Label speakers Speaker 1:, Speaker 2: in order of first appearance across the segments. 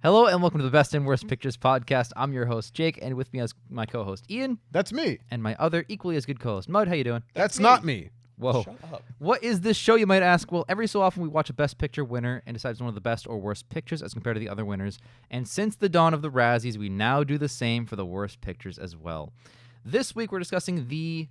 Speaker 1: Hello and welcome to the Best and Worst Pictures podcast. I'm your host, Jake, and with me is my co-host, Ian.
Speaker 2: That's me.
Speaker 1: And my other equally as good co-host, Mud. How you doing?
Speaker 2: That's not me.
Speaker 1: Whoa.
Speaker 3: Shut up.
Speaker 1: What is this show, you might ask? Well, every so often we watch a Best Picture winner and decides one of the best or worst pictures as compared to the other winners. And since the dawn of the Razzies, we now do the same for the worst pictures as well. This week we're discussing the,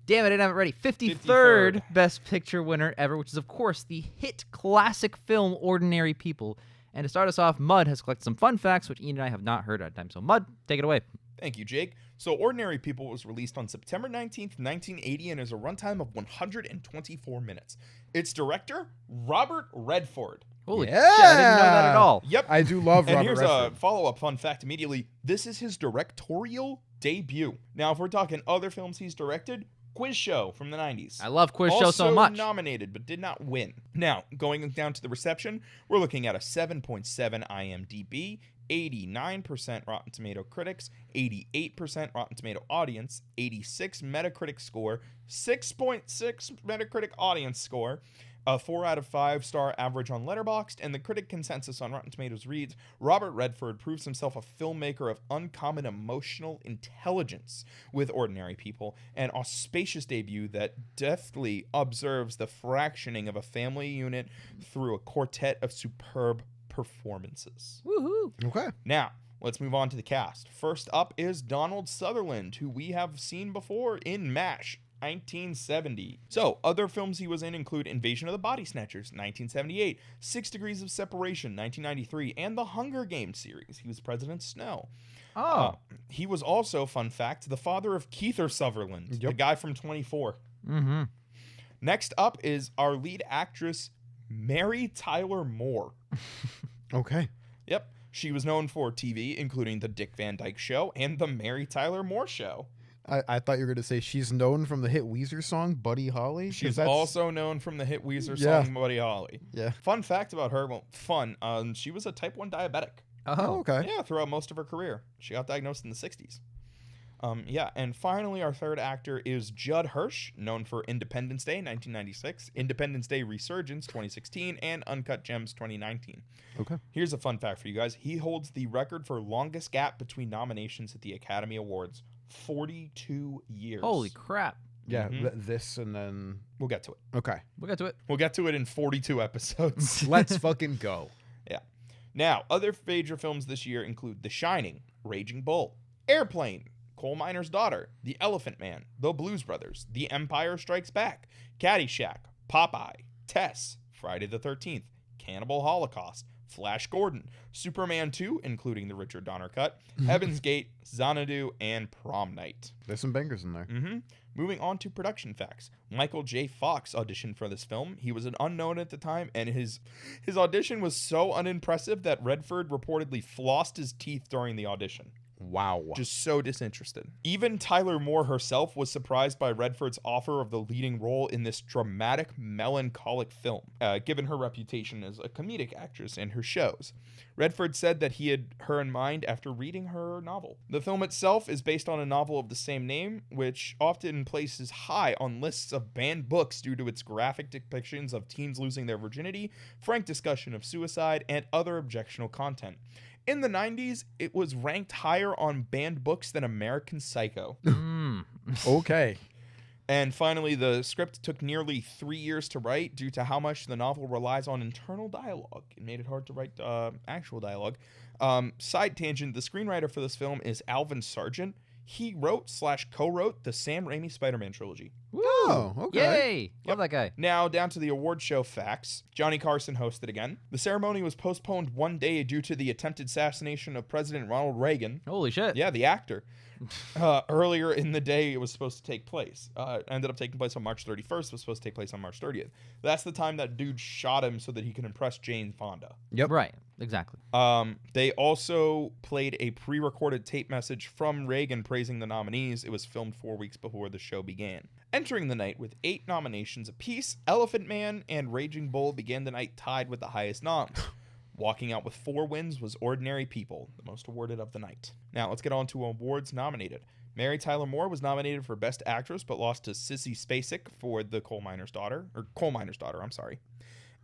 Speaker 1: damn it, I didn't have it ready, 53rd Best Picture winner ever, which is, of course, the hit classic film Ordinary People. And to start us off, Mud has collected some fun facts, which Ian and I have not heard at time. So, Mud, take it away.
Speaker 3: Thank you, Jake. So, Ordinary People was released on September 19th, 1980, and is a runtime of 124 minutes. Its director, Robert Redford.
Speaker 1: Holy
Speaker 2: Yeah.
Speaker 1: shit, I didn't know that at all.
Speaker 3: Yep.
Speaker 2: I do love
Speaker 3: And
Speaker 2: Robert
Speaker 3: here's
Speaker 2: Redford.
Speaker 3: a follow-up fun fact immediately. This is his directorial debut. Now, if we're talking other films he's directed, Quiz Show from the 90s.
Speaker 1: I love Quiz Show so
Speaker 3: Also
Speaker 1: much.
Speaker 3: nominated, but did not win. Now, going down to the reception, we're looking at a 7.7 IMDb, 89% Rotten Tomato critics, 88% Rotten Tomato audience, 86 Metacritic score, 6.6 Metacritic audience score, a 4 out of 5 star average on Letterboxd, and the critic consensus on Rotten Tomatoes reads, Robert Redford proves himself a filmmaker of uncommon emotional intelligence with Ordinary People, an auspicious debut that deftly observes the fractioning of a family unit through a quartet of superb performances.
Speaker 1: Woohoo.
Speaker 2: Okay.
Speaker 3: Now, let's move on to the cast. First up is Donald Sutherland, who we have seen before in MASH. 1970. So, other films he was in include Invasion of the Body Snatchers, 1978, 6 Degrees of Separation, 1993, and the Hunger Games series. He was President Snow.
Speaker 1: Oh.
Speaker 3: He was also, fun fact, the father of Kiefer Sutherland, the
Speaker 2: Yep.
Speaker 3: guy from 24.
Speaker 1: Mm-hmm.
Speaker 3: Next up is our lead actress, Mary Tyler Moore.
Speaker 2: Okay.
Speaker 3: Yep. She was known for TV, including The Dick Van Dyke Show and The Mary Tyler Moore Show.
Speaker 2: I thought you were going to say she's known from the hit Weezer song, Buddy Holly. 'cause
Speaker 3: She's
Speaker 2: that's-
Speaker 3: also known from the hit Weezer
Speaker 2: Yeah.
Speaker 3: song Buddy Holly.
Speaker 2: Yeah.
Speaker 3: Fun fact about her, well, fun, she was a type 1 diabetic.
Speaker 1: Oh.
Speaker 2: Okay.
Speaker 3: Yeah, throughout most of her career. She got diagnosed in the 60s. Yeah, and finally our third actor is Judd Hirsch, known for Independence Day 1996, Independence Day Resurgence 2016, and Uncut Gems 2019.
Speaker 2: Okay.
Speaker 3: Here's a fun fact for you guys. He holds the record for longest gap between nominations at the Academy Awards, 42 years.
Speaker 1: Holy crap.
Speaker 2: Yeah.
Speaker 3: Mhm.
Speaker 2: This and then.
Speaker 3: We'll get to it.
Speaker 2: Okay.
Speaker 1: We'll get to it.
Speaker 3: We'll get to it in 42 episodes.
Speaker 2: Let's fucking go.
Speaker 3: Yeah. Now, other major films this year include The Shining, Raging Bull, Airplane, Coal Miner's Daughter, The Elephant Man, The Blues Brothers, The Empire Strikes Back, Caddyshack, Popeye, Tess, Friday the 13th, Cannibal Holocaust, Flash Gordon, Superman 2, including the Richard Donner cut, Heaven's Gate, Xanadu, and Prom Night.
Speaker 2: There's some bangers in there.
Speaker 3: Moving on to production facts. Michael J. Fox auditioned for this film. He was an unknown at the time, and his audition was so unimpressive that Redford reportedly flossed his teeth during the audition.
Speaker 2: Wow.
Speaker 3: Just so disinterested. Even Tyler Moore herself was surprised by Redford's offer of the leading role in this dramatic, melancholic film, given her reputation as a comedic actress in her shows. Redford said that he had her in mind after reading her novel. The film itself is based on a novel of the same name, which often places high on lists of banned books due to its graphic depictions of teens losing their virginity, frank discussion of suicide, and other objectionable content. In the 90s, it was ranked higher on banned books than American Psycho.
Speaker 2: Okay.
Speaker 3: And finally, the script took nearly 3 years to write due to how much the novel relies on internal dialogue. It made it hard to write actual dialogue. Side tangent, the screenwriter for this film is Alvin Sargent. He wrote/co-wrote the Sam Raimi Spider-Man trilogy.
Speaker 1: Woo.
Speaker 2: Oh, okay.
Speaker 1: Yay. Love that guy.
Speaker 3: Now, down to the award show facts. Johnny Carson hosted again. The ceremony was postponed one day due to the attempted assassination of President Ronald Reagan.
Speaker 1: Holy shit.
Speaker 3: Yeah, the actor. Earlier in the day, it was supposed to take place. Ended up taking place on March 31st. Was supposed to take place on March 30th. That's the time that dude shot him so that he could impress Jane Fonda.
Speaker 2: Yep.
Speaker 1: Right. Exactly.
Speaker 3: They also played a pre-recorded tape message from Reagan praising the nominees. It was filmed 4 weeks before the show began. Entering the night with 8 nominations apiece, Elephant Man and Raging Bull began the night tied with the highest noms. Walking out with 4 wins was Ordinary People, the most awarded of the night. Now, let's get on to awards nominated. Mary Tyler Moore was nominated for Best Actress, but lost to Sissy Spacek for The Coal Miner's Daughter, I'm sorry.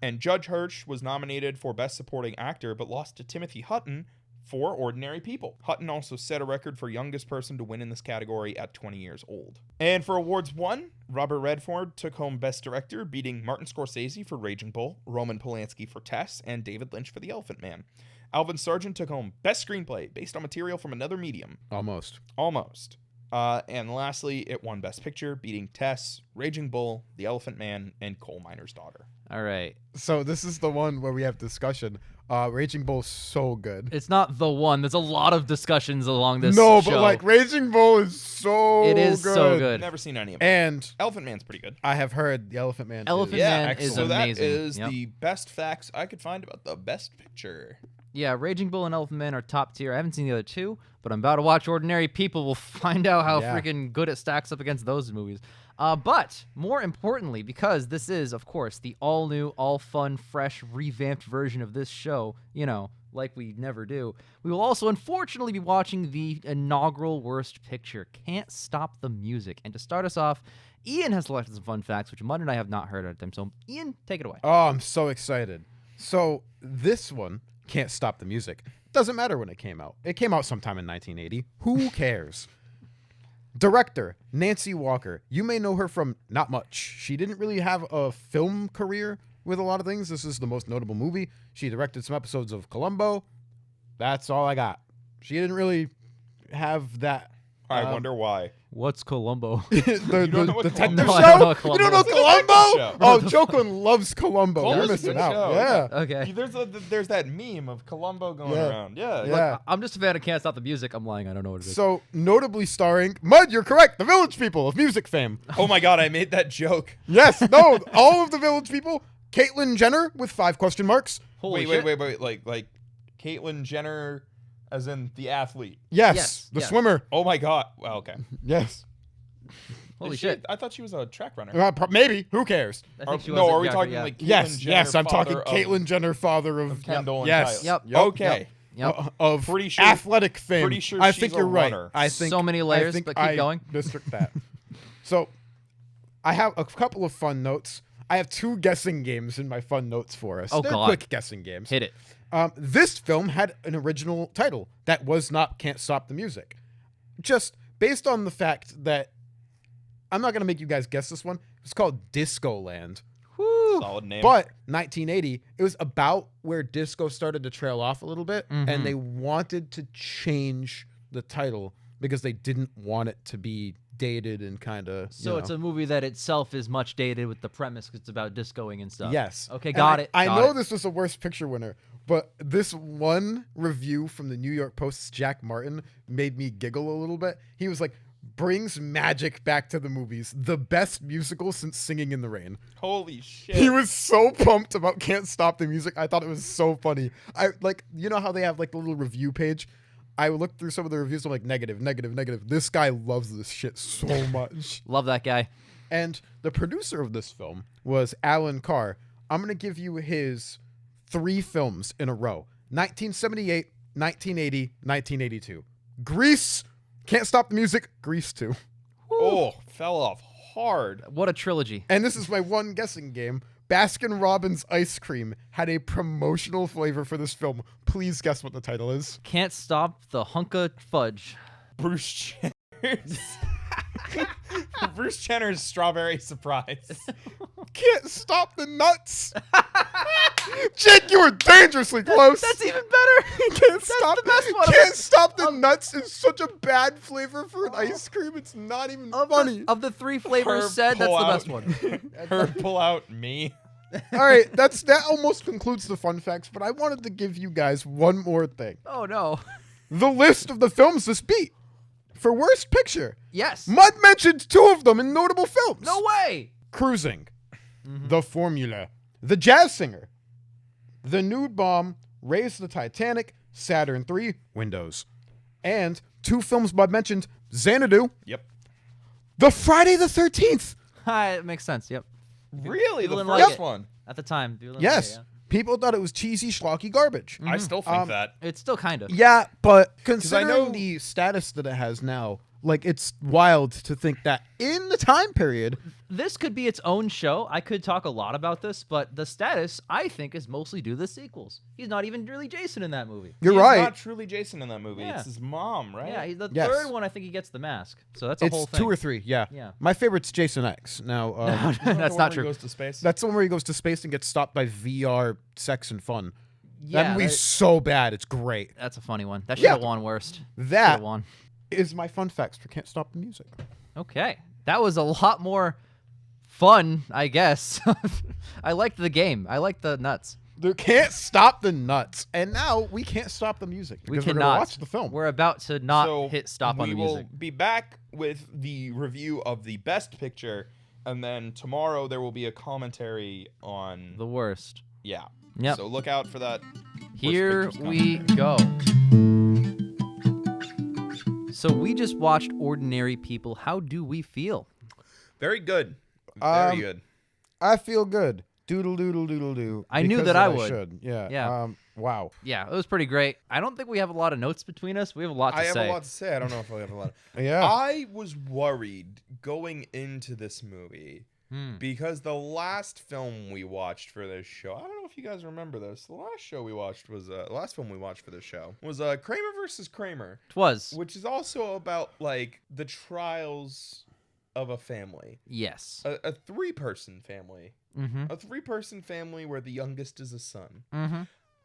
Speaker 3: And Judge Hirsch was nominated for Best Supporting Actor, but lost to Timothy Hutton for Ordinary People. Hutton also set a record for youngest person to win in this category at 20 years old. And for awards won, Robert Redford took home Best Director, beating Martin Scorsese for Raging Bull, Roman Polanski for Tess, and David Lynch for The Elephant Man. Alvin Sargent took home Best Screenplay, based on material from another medium.
Speaker 2: Almost.
Speaker 3: And lastly, it won Best Picture, beating Tess, Raging Bull, The Elephant Man, and Coal Miner's Daughter.
Speaker 1: All right.
Speaker 2: So this is the one where we have discussion. Raging Bull's so good.
Speaker 1: It's not the one. There's a lot of discussions along this
Speaker 2: No,
Speaker 1: show.
Speaker 2: but like Raging Bull is so
Speaker 1: It is
Speaker 2: good.
Speaker 1: so good.
Speaker 3: Never seen any of them.
Speaker 2: And
Speaker 3: Elephant Man's pretty good.
Speaker 2: I have heard The Elephant Man
Speaker 1: Elephant
Speaker 2: is
Speaker 1: Man
Speaker 2: excellent.
Speaker 1: is
Speaker 3: so that
Speaker 1: amazing.
Speaker 3: is
Speaker 1: Yep.
Speaker 3: the best facts I could find about the Best Picture.
Speaker 1: Yeah, Raging Bull and Elephant Man are top tier. I haven't seen the other two, but I'm about to watch Ordinary People. We'll find out how
Speaker 2: Yeah.
Speaker 1: freaking good it stacks up against those movies. But more importantly, because this is, of course, the all-new, all-fun, fresh, revamped version of this show, you know, like we never do, we will also unfortunately be watching the inaugural Worst Picture, Can't Stop the Music. And to start us off, Ian has selected some fun facts, which Mud and I have not heard at them. So, Ian, take it away.
Speaker 2: Oh, I'm so excited. So this one, Can't Stop the Music, doesn't matter when it came out. It came out sometime in 1980. Who cares? Director, Nancy Walker. You may know her from not much. She didn't really have a film career with a lot of things. This is the most notable movie. She directed some episodes of Columbo. That's all I got. She didn't really have that.
Speaker 3: I wonder why.
Speaker 1: What's Columbo?
Speaker 2: The
Speaker 3: don't know what
Speaker 2: detective
Speaker 3: Columbo
Speaker 1: is?
Speaker 2: show?
Speaker 1: I don't know what
Speaker 2: You don't know
Speaker 1: Columbo
Speaker 3: is.
Speaker 2: Columbo?
Speaker 3: Detective
Speaker 2: Oh,
Speaker 3: show.
Speaker 2: Joklin loves Columbo. You're
Speaker 3: Columbo's a
Speaker 2: missing
Speaker 3: good
Speaker 2: out.
Speaker 3: show.
Speaker 2: Yeah.
Speaker 1: Okay.
Speaker 3: There's that meme of Columbo going
Speaker 2: Yeah.
Speaker 3: around. Yeah.
Speaker 2: Yeah.
Speaker 1: I'm just a fan of Can't Stop the Music. I'm lying. I don't know what it is.
Speaker 2: So, notably starring Mud, you're correct, the Village People of music fame.
Speaker 3: Oh my God, I made that joke.
Speaker 2: Yes, no, all of the Village People. Caitlyn Jenner with 5 question marks.
Speaker 1: Holy
Speaker 3: Wait,
Speaker 1: shit.
Speaker 3: like Caitlyn Jenner, as in the athlete.
Speaker 2: Yes, the
Speaker 1: yes.
Speaker 2: swimmer.
Speaker 3: Oh my God. Well, okay.
Speaker 2: Yes.
Speaker 1: Holy
Speaker 3: Is she-
Speaker 1: shit.
Speaker 3: I thought she was a track runner.
Speaker 2: Maybe. Who cares?
Speaker 1: I think she was
Speaker 3: No,
Speaker 1: a-
Speaker 3: are we
Speaker 1: yeah,
Speaker 3: talking
Speaker 1: yeah.
Speaker 3: like Caitlyn
Speaker 2: Yes,
Speaker 3: Jenner,
Speaker 2: yes, I'm talking
Speaker 3: father of
Speaker 2: Caitlyn Jenner, father of
Speaker 3: Kendall and
Speaker 2: yes,
Speaker 3: Kylie?
Speaker 1: Yep.
Speaker 3: Okay.
Speaker 1: Yep.
Speaker 2: Of
Speaker 3: Pretty sure-
Speaker 2: athletic fame.
Speaker 3: pretty sure
Speaker 2: I
Speaker 3: she's
Speaker 2: think
Speaker 3: a
Speaker 2: you're right.
Speaker 3: runner.
Speaker 2: I think
Speaker 1: So many layers,
Speaker 2: I think
Speaker 1: but keep
Speaker 2: I
Speaker 1: going.
Speaker 2: District that. So, I have a couple of fun notes. I have 2 guessing games in my fun notes for us.
Speaker 1: Oh,
Speaker 2: They're
Speaker 1: God.
Speaker 2: quick guessing games.
Speaker 1: Hit it.
Speaker 2: This film had an original title that was not Can't Stop the Music. Just based on the fact that I'm not going to make you guys guess this one. It's called Discoland.
Speaker 1: Woo.
Speaker 3: Solid name.
Speaker 2: But 1980, it was about where disco started to trail off a little bit, and they wanted to change the title because they didn't want it to be dated and kind of.
Speaker 1: So it's a movie that itself is much dated with the premise 'cause it's about discoing and stuff.
Speaker 2: Yes.
Speaker 1: Okay,
Speaker 2: And
Speaker 1: got it.
Speaker 2: I
Speaker 1: got
Speaker 2: know
Speaker 1: it.
Speaker 2: this was a Worst Picture winner, but this one review from the New York Post's Jack Martin made me giggle a little bit. He was like, brings magic back to the movies. The best musical since Singing in the Rain.
Speaker 3: Holy shit.
Speaker 2: He was so pumped about Can't Stop the Music. I thought it was so funny. I like, you know how they have like the little review page? I looked through some of the reviews. I'm like, negative, negative, negative. This guy loves this shit so much.
Speaker 1: Love that guy.
Speaker 2: And the producer of this film was Alan Carr. I'm going to give you his 3 films in a row. 1978, 1980, 1982. Grease, Can't Stop the Music, Grease 2.
Speaker 3: Oh, fell off hard.
Speaker 1: What a trilogy.
Speaker 2: And this is my one guessing game. Baskin Robbins ice cream had a promotional flavor for this film. Please guess what the title is.
Speaker 1: Can't Stop the Hunka Fudge.
Speaker 3: Bruce Jenner's Bruce Jenner's Strawberry Surprise.
Speaker 2: Can't Stop the Nuts. Jake, you were dangerously close.
Speaker 1: That's even better.
Speaker 2: Can't Stop
Speaker 1: the best one.
Speaker 2: Can't Stop the Nuts is such a bad flavor for an ice cream. It's not even funny.
Speaker 1: Of the 3 flavors
Speaker 3: Herb
Speaker 1: said, that's
Speaker 3: pull
Speaker 1: the
Speaker 3: out.
Speaker 1: best one.
Speaker 3: Her pull out me.
Speaker 2: All right, that almost concludes the fun facts, but I wanted to give you guys one more thing.
Speaker 1: Oh, no.
Speaker 2: The list of the films this beat for Worst Picture.
Speaker 1: Yes.
Speaker 2: Mud mentioned 2 of them in notable films.
Speaker 1: No way.
Speaker 2: Cruising, The Formula, The Jazz Singer, The Nude Bomb, Raise the Titanic, Saturn III, Windows. And 2 films Mud mentioned, Xanadu,
Speaker 3: Yep.
Speaker 2: The Friday the 13th.
Speaker 1: It makes sense. Yep.
Speaker 3: Really?
Speaker 1: People
Speaker 3: The
Speaker 1: didn't like
Speaker 3: first
Speaker 1: it.
Speaker 3: one.
Speaker 1: At the time. people didn't
Speaker 2: Yes.
Speaker 1: like it,
Speaker 2: People thought it was cheesy, schlocky garbage.
Speaker 3: I still think that.
Speaker 1: yeah. It's still kind of.
Speaker 2: Yeah, but
Speaker 3: I
Speaker 2: considering
Speaker 3: know-
Speaker 2: the status that it has now, Like, it's wild to think that in the time period.
Speaker 1: This could be its own show. I could talk a lot about this, but the status, I think, is mostly due to the sequels. He's not even really Jason in that movie.
Speaker 2: You're
Speaker 3: He's
Speaker 2: right.
Speaker 3: not truly Jason in that movie.
Speaker 1: Yeah.
Speaker 3: It's his mom, right?
Speaker 1: Yeah, the
Speaker 2: Yes.
Speaker 1: third one, I think he gets the mask. So that's a
Speaker 2: It's
Speaker 1: whole thing.
Speaker 2: 2 or 3. Yeah.
Speaker 1: Yeah.
Speaker 2: My favorite's Jason X. Now,
Speaker 3: Isn't that
Speaker 1: That's
Speaker 3: the one
Speaker 1: not
Speaker 3: where
Speaker 1: true.
Speaker 3: He goes to space.
Speaker 2: that's the one where he goes to space and gets stopped by VR sex and fun.
Speaker 1: Yeah,
Speaker 2: That movie's so bad. It's great.
Speaker 1: that's a funny one. That should
Speaker 2: Yeah.
Speaker 1: have won worst.
Speaker 2: That
Speaker 1: Should've won.
Speaker 2: is my fun facts for Can't Stop the Music.
Speaker 1: Okay. That was a lot more fun, I guess. I liked the game. I liked the nuts.
Speaker 2: They can't stop the nuts. And now we can't stop the music
Speaker 1: We
Speaker 2: because we're
Speaker 1: cannot
Speaker 2: going to watch the film.
Speaker 1: We're about to not
Speaker 3: So
Speaker 1: hit stop on the
Speaker 3: We will
Speaker 1: music.
Speaker 3: be back with the review of the best picture, and then tomorrow there will be a commentary on
Speaker 1: The worst.
Speaker 3: yeah.
Speaker 1: Yep.
Speaker 3: So look out for that.
Speaker 1: Here
Speaker 3: pictures
Speaker 1: we go. So we just watched Ordinary People. How do we feel?
Speaker 3: Very good. Very
Speaker 2: Um,
Speaker 3: good.
Speaker 2: I feel good. Doodle doodle doodle do.
Speaker 1: I knew
Speaker 2: because
Speaker 1: that I would.
Speaker 2: should. Yeah.
Speaker 1: Yeah.
Speaker 2: Wow.
Speaker 1: Yeah, it was pretty great. I don't think we have a lot of notes between us. We have a lot to
Speaker 3: I have
Speaker 1: say.
Speaker 3: a lot to say. I don't know if I have a lot.
Speaker 2: Yeah.
Speaker 3: I was worried going into this movie because the last film we watched for this show, I don't know if you guys remember this. The last show we watched was last film we watched for this show was Kramer versus Kramer,
Speaker 1: It was.
Speaker 3: which is also about like the trials of a family,
Speaker 1: Yes.
Speaker 3: a 3-person family,
Speaker 1: Mm-hmm.
Speaker 3: a 3-person family where the youngest is a son.
Speaker 1: Mm-hmm.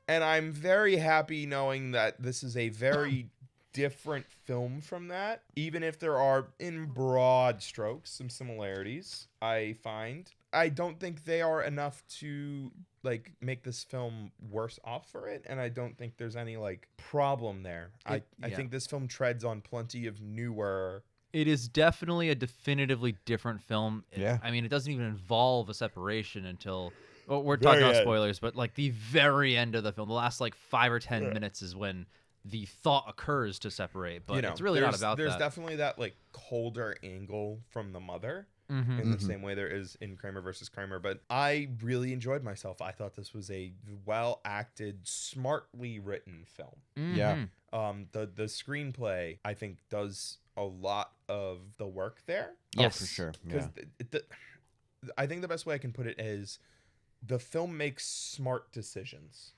Speaker 3: And I'm very happy knowing that this is a very different film from that, even if there are, in broad strokes, some similarities, I find. I don't think they are enough to, like, make this film worse off for it, and I don't think there's any, like, problem there. I
Speaker 1: yeah.
Speaker 3: think this film treads on plenty of newer...
Speaker 1: It is definitely a definitively different film.
Speaker 2: Yeah.
Speaker 1: I mean, it doesn't even involve a separation until... Well, we're talking about
Speaker 3: end.
Speaker 1: spoilers, but like the very end of the film, the last like 5 or 10 minutes is when the thought occurs to separate. But
Speaker 3: you know,
Speaker 1: it's really not
Speaker 3: there's-
Speaker 1: about
Speaker 3: There's
Speaker 1: that.
Speaker 3: definitely that, like, colder angle from the mother.
Speaker 1: Mm-hmm.
Speaker 3: In the same way there is in Kramer versus Kramer, but I really enjoyed myself. I thought this was a well acted, smartly written film.
Speaker 2: Yeah.
Speaker 3: The screenplay I think does a lot of the work there.
Speaker 1: Yes.
Speaker 2: Oh, for sure.
Speaker 3: Because
Speaker 2: Yeah.
Speaker 3: I think the best way I can put it is the film makes smart decisions.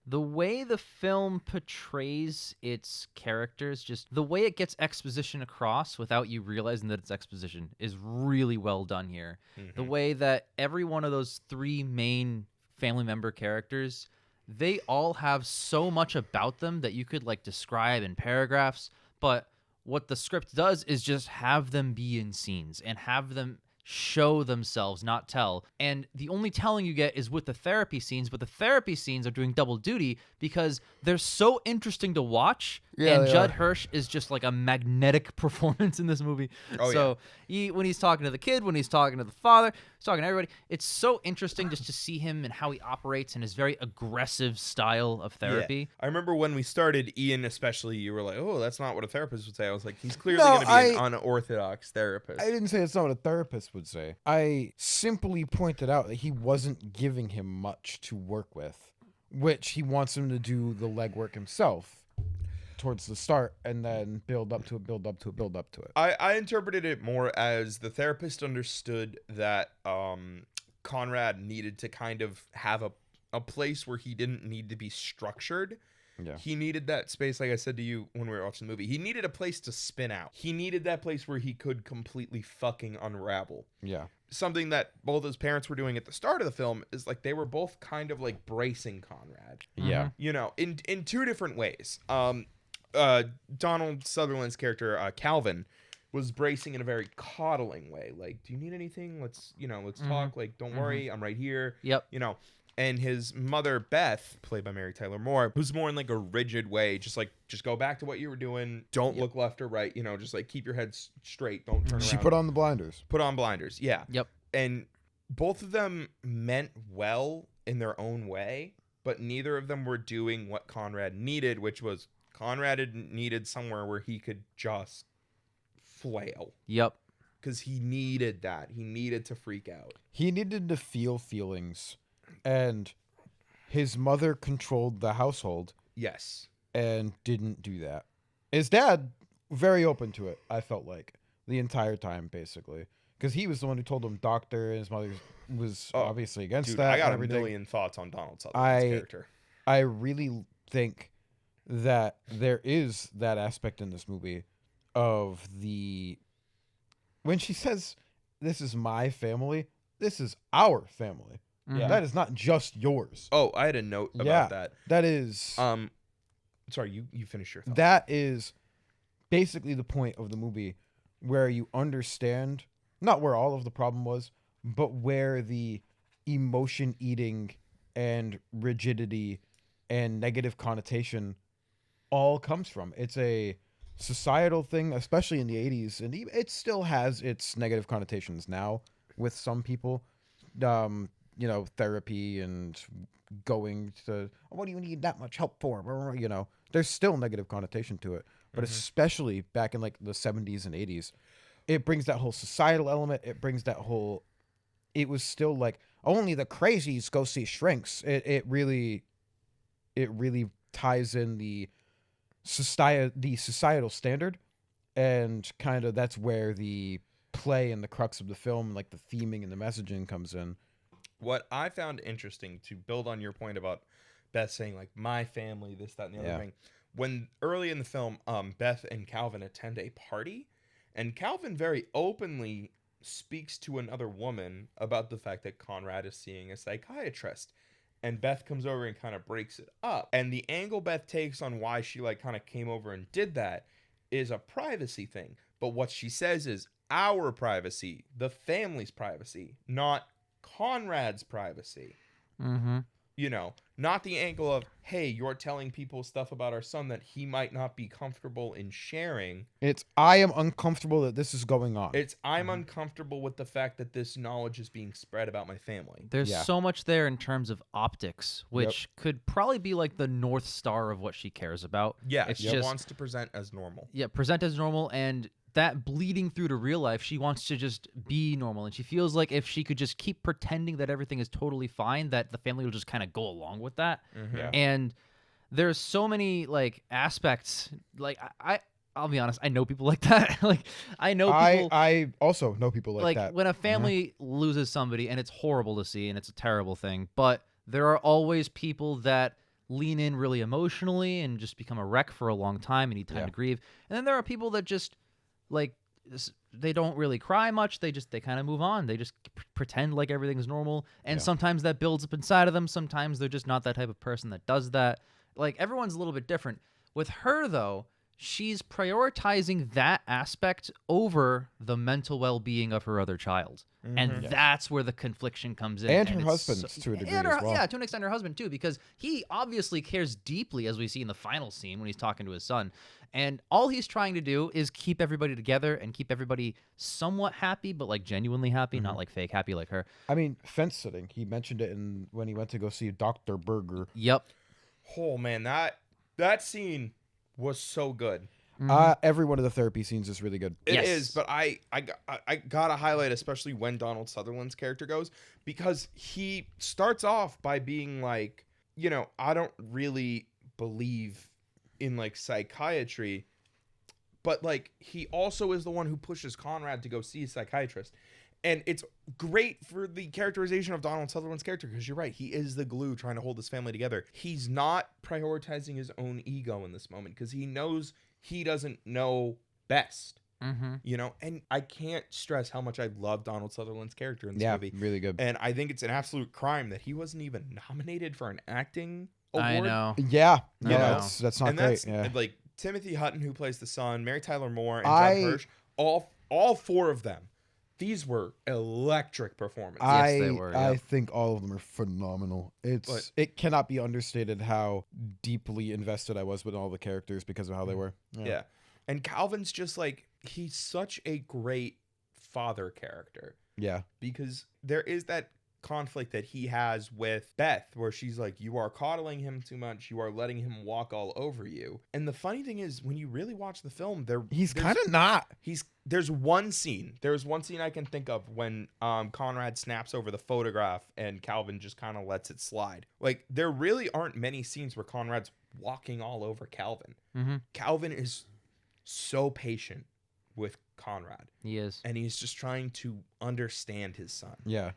Speaker 1: The way the film portrays its characters, just the way it gets exposition across without you realizing that it's exposition, is really well done here. The way that every one of those 3 main family member characters, they all have so much about them that you could like describe in paragraphs, but what the script does is just have them be in scenes and have them show themselves, not tell. And the only telling you get is with the therapy scenes, but the therapy scenes are doing double duty because they're so interesting to watch.
Speaker 2: Yeah,
Speaker 1: and
Speaker 2: they
Speaker 1: Judd
Speaker 2: are.
Speaker 1: Hirsch is just like a magnetic performance in this movie.
Speaker 3: Oh,
Speaker 1: so when he's talking to the kid, when he's talking to the father, he's talking to everybody, it's so interesting just to see him and how he operates in his very aggressive style of therapy.
Speaker 3: Yeah. I remember when we started, Ian especially, you were like, "Oh, that's not what a therapist would say." I was like, "He's clearly
Speaker 2: No,
Speaker 3: going to be an unorthodox therapist."
Speaker 2: I didn't say it's not what a therapist would say. I simply pointed out that he wasn't giving him much to work with, which he wants him to do the legwork himself towards the start and then build up to it, build up to it, build up to it.
Speaker 3: I interpreted it more as the therapist understood that Conrad needed to kind of have a place where he didn't need to be structured.
Speaker 2: Yeah.
Speaker 3: He needed that space, like I said to you when we were watching the movie. He needed a place to spin out. He needed that place where he could completely fucking unravel.
Speaker 2: Yeah.
Speaker 3: Something that both his parents were doing at the start of the film is like they were both kind of like bracing Conrad.
Speaker 2: Yeah.
Speaker 3: You know, in 2 different ways. Donald Sutherland's character, Calvin, was bracing in a very coddling way. Like, do you need anything? Let's talk. Like, don't worry, I'm right here.
Speaker 1: Yep.
Speaker 3: You know, and his mother, Beth, played by Mary Tyler Moore, was more in like a rigid way. Just go back to what you were doing. Don't look left or right. You know, just like keep your head straight. Don't turn around.
Speaker 2: She put on the blinders.
Speaker 3: Put on blinders. Yeah.
Speaker 1: Yep.
Speaker 3: And both of them meant well in their own way, but neither of them were doing what Conrad needed, which was Conrad needed somewhere where he could just flail.
Speaker 1: Yep.
Speaker 3: Because he needed that. He needed to freak out.
Speaker 2: He needed to feel feelings, and his mother controlled the household
Speaker 3: Yes.
Speaker 2: and didn't do that. His dad very open to it. I felt like the entire time, basically, because he was the one who told him doctor, and his mother was obviously against
Speaker 3: Dude,
Speaker 2: that.
Speaker 3: I got
Speaker 2: and
Speaker 3: a
Speaker 2: everything.
Speaker 3: million thoughts on Donald Sutherland's character.
Speaker 2: I really think that there is that aspect in this movie of when she says, "This is my family," this is our family.
Speaker 3: Yeah.
Speaker 2: That is not just yours.
Speaker 3: Oh, I had a note about that.
Speaker 2: That is.
Speaker 3: Sorry, you finish your thought.
Speaker 2: That is basically the point of the movie, where you understand not where all of the problem was, but where the emotion eating and rigidity and negative connotation all comes from. It's a societal thing, especially in the 80s, and it still has its negative connotations now with some people. Therapy and going to, what do you need that much help for? There's still negative connotation to it, but especially back in like the 70s and 80s, it brings that whole societal element. It brings that whole, it was still like only the crazies go see shrinks. It really ties in the societal standard, and kind of that's where the play and the crux of the film, like the theming and the messaging, comes in.
Speaker 3: What I found interesting, to build on your point about Beth saying like my family, this, that, and the other thing, when early in the film, Beth and Calvin attend a party, and Calvin very openly speaks to another woman about the fact that Conrad is seeing a psychiatrist, and Beth comes over and kind of breaks it up. And the angle Beth takes on why she like kind of came over and did that is a privacy thing. But what she says is our privacy, the family's privacy, not Conrad's privacy.
Speaker 1: Mm-hmm.
Speaker 3: Not the angle of, hey, you're telling people stuff about our son that he might not be comfortable in sharing.
Speaker 2: It's, I am uncomfortable that this is going on.
Speaker 3: It's, I'm uncomfortable with the fact that this knowledge is being spread about my family.
Speaker 1: There's so much there in terms of optics, which could probably be like the North Star of what she cares about.
Speaker 3: Yeah,
Speaker 1: it's
Speaker 3: she
Speaker 1: just
Speaker 3: wants to present as normal.
Speaker 1: Yeah, present as normal, and that bleeding through to real life, she wants to just be normal, and she feels like if she could just keep pretending that everything is totally fine, that the family will just kind of go along with that.
Speaker 2: Yeah.
Speaker 1: And there's so many like aspects. Like I'll be honest, I know people like that. Like I know people.
Speaker 2: I also know people like that.
Speaker 1: When a family loses somebody, and it's horrible to see, and it's a terrible thing, but there are always people that lean in really emotionally and just become a wreck for a long time and need time to grieve. And then there are people that just like, they don't really cry much. They kind of move on. They just pretend like everything's normal. And sometimes that builds up inside of them. Sometimes they're just not that type of person that does that. Like, everyone's a little bit different. With her, though, she's prioritizing that aspect over the mental well-being of her other child. And that's where the confliction comes in.
Speaker 2: And her husband's to a degree as well.
Speaker 1: Yeah, to an extent her husband too, because he obviously cares deeply, as we see in the final scene when he's talking to his son. And all he's trying to do is keep everybody together and keep everybody somewhat happy, but like genuinely happy, not like fake happy like her.
Speaker 2: I mean, fence sitting. He mentioned it when he went to go see Dr. Berger.
Speaker 1: Yep.
Speaker 3: Oh, man, that scene was so good.
Speaker 2: Every one of the therapy scenes is really good.
Speaker 3: It is, but I gotta highlight especially when Donald Sutherland's character goes, because he starts off by being like, I don't really believe in like psychiatry, but like he also is the one who pushes Conrad to go see a psychiatrist. And it's great for the characterization of Donald Sutherland's character, because you're right, he is the glue trying to hold his family together. He's not prioritizing his own ego in this moment, because he knows he doesn't know best. And I can't stress how much I love Donald Sutherland's character in this movie.
Speaker 2: Yeah, really good.
Speaker 3: And I think it's an absolute crime that he wasn't even nominated for an acting award.
Speaker 1: I know.
Speaker 2: Yeah,
Speaker 1: I know.
Speaker 2: that's not great.
Speaker 3: Like Timothy Hutton, who plays the son, Mary Tyler Moore, and John Hirsch, all four of them. These were electric performances.
Speaker 1: Yes, they were.
Speaker 2: I think all of them are phenomenal. It cannot be understated how deeply invested I was with all the characters because of how they were.
Speaker 3: Yeah. And Calvin's just like, he's such a great father character.
Speaker 2: Yeah.
Speaker 3: Because there is that conflict that he has with Beth, where she's like, you are coddling him too much, you are letting him walk all over you. And the funny thing is, when you really watch the film,
Speaker 2: he's kind of not.
Speaker 3: There's one scene I can think of when Conrad snaps over the photograph and Calvin just kind of lets it slide. Like, there really aren't many scenes where Conrad's walking all over Calvin. Calvin is so patient with Conrad.
Speaker 1: He is.
Speaker 3: And he's just trying to understand his son.
Speaker 2: Yeah.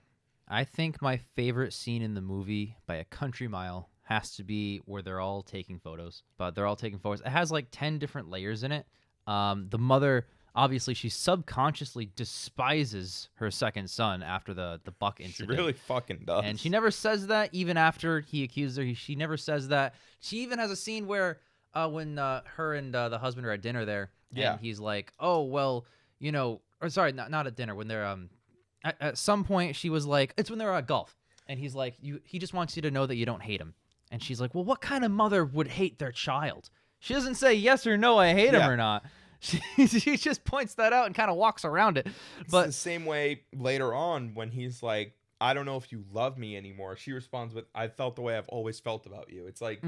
Speaker 1: I think my favorite scene in the movie by a country mile has to be where they're all taking photos. But they're all taking photos. It has like 10 different layers in it. The mother, obviously, she subconsciously despises her second son after the buck
Speaker 3: She
Speaker 1: incident.
Speaker 3: really fucking does.
Speaker 1: And she never says that, even after he accused her. She never says that. She even has a scene where when her and the husband are at dinner there,
Speaker 3: Yeah.
Speaker 1: and he's like, oh, well, you know, or sorry, not at dinner, when they're, at some point she was like, it's when they're at golf. And he's like, he just wants you to know that you don't hate him. And she's like, well, what kind of mother would hate their child? She doesn't say yes or no, I hate him
Speaker 3: Yeah.
Speaker 1: or not. She just points that out and kind of walks around it.
Speaker 3: It's
Speaker 1: But
Speaker 3: the same way later on when he's like, I don't know if you love me anymore. She responds with, I felt the way I've always felt about you. It's like,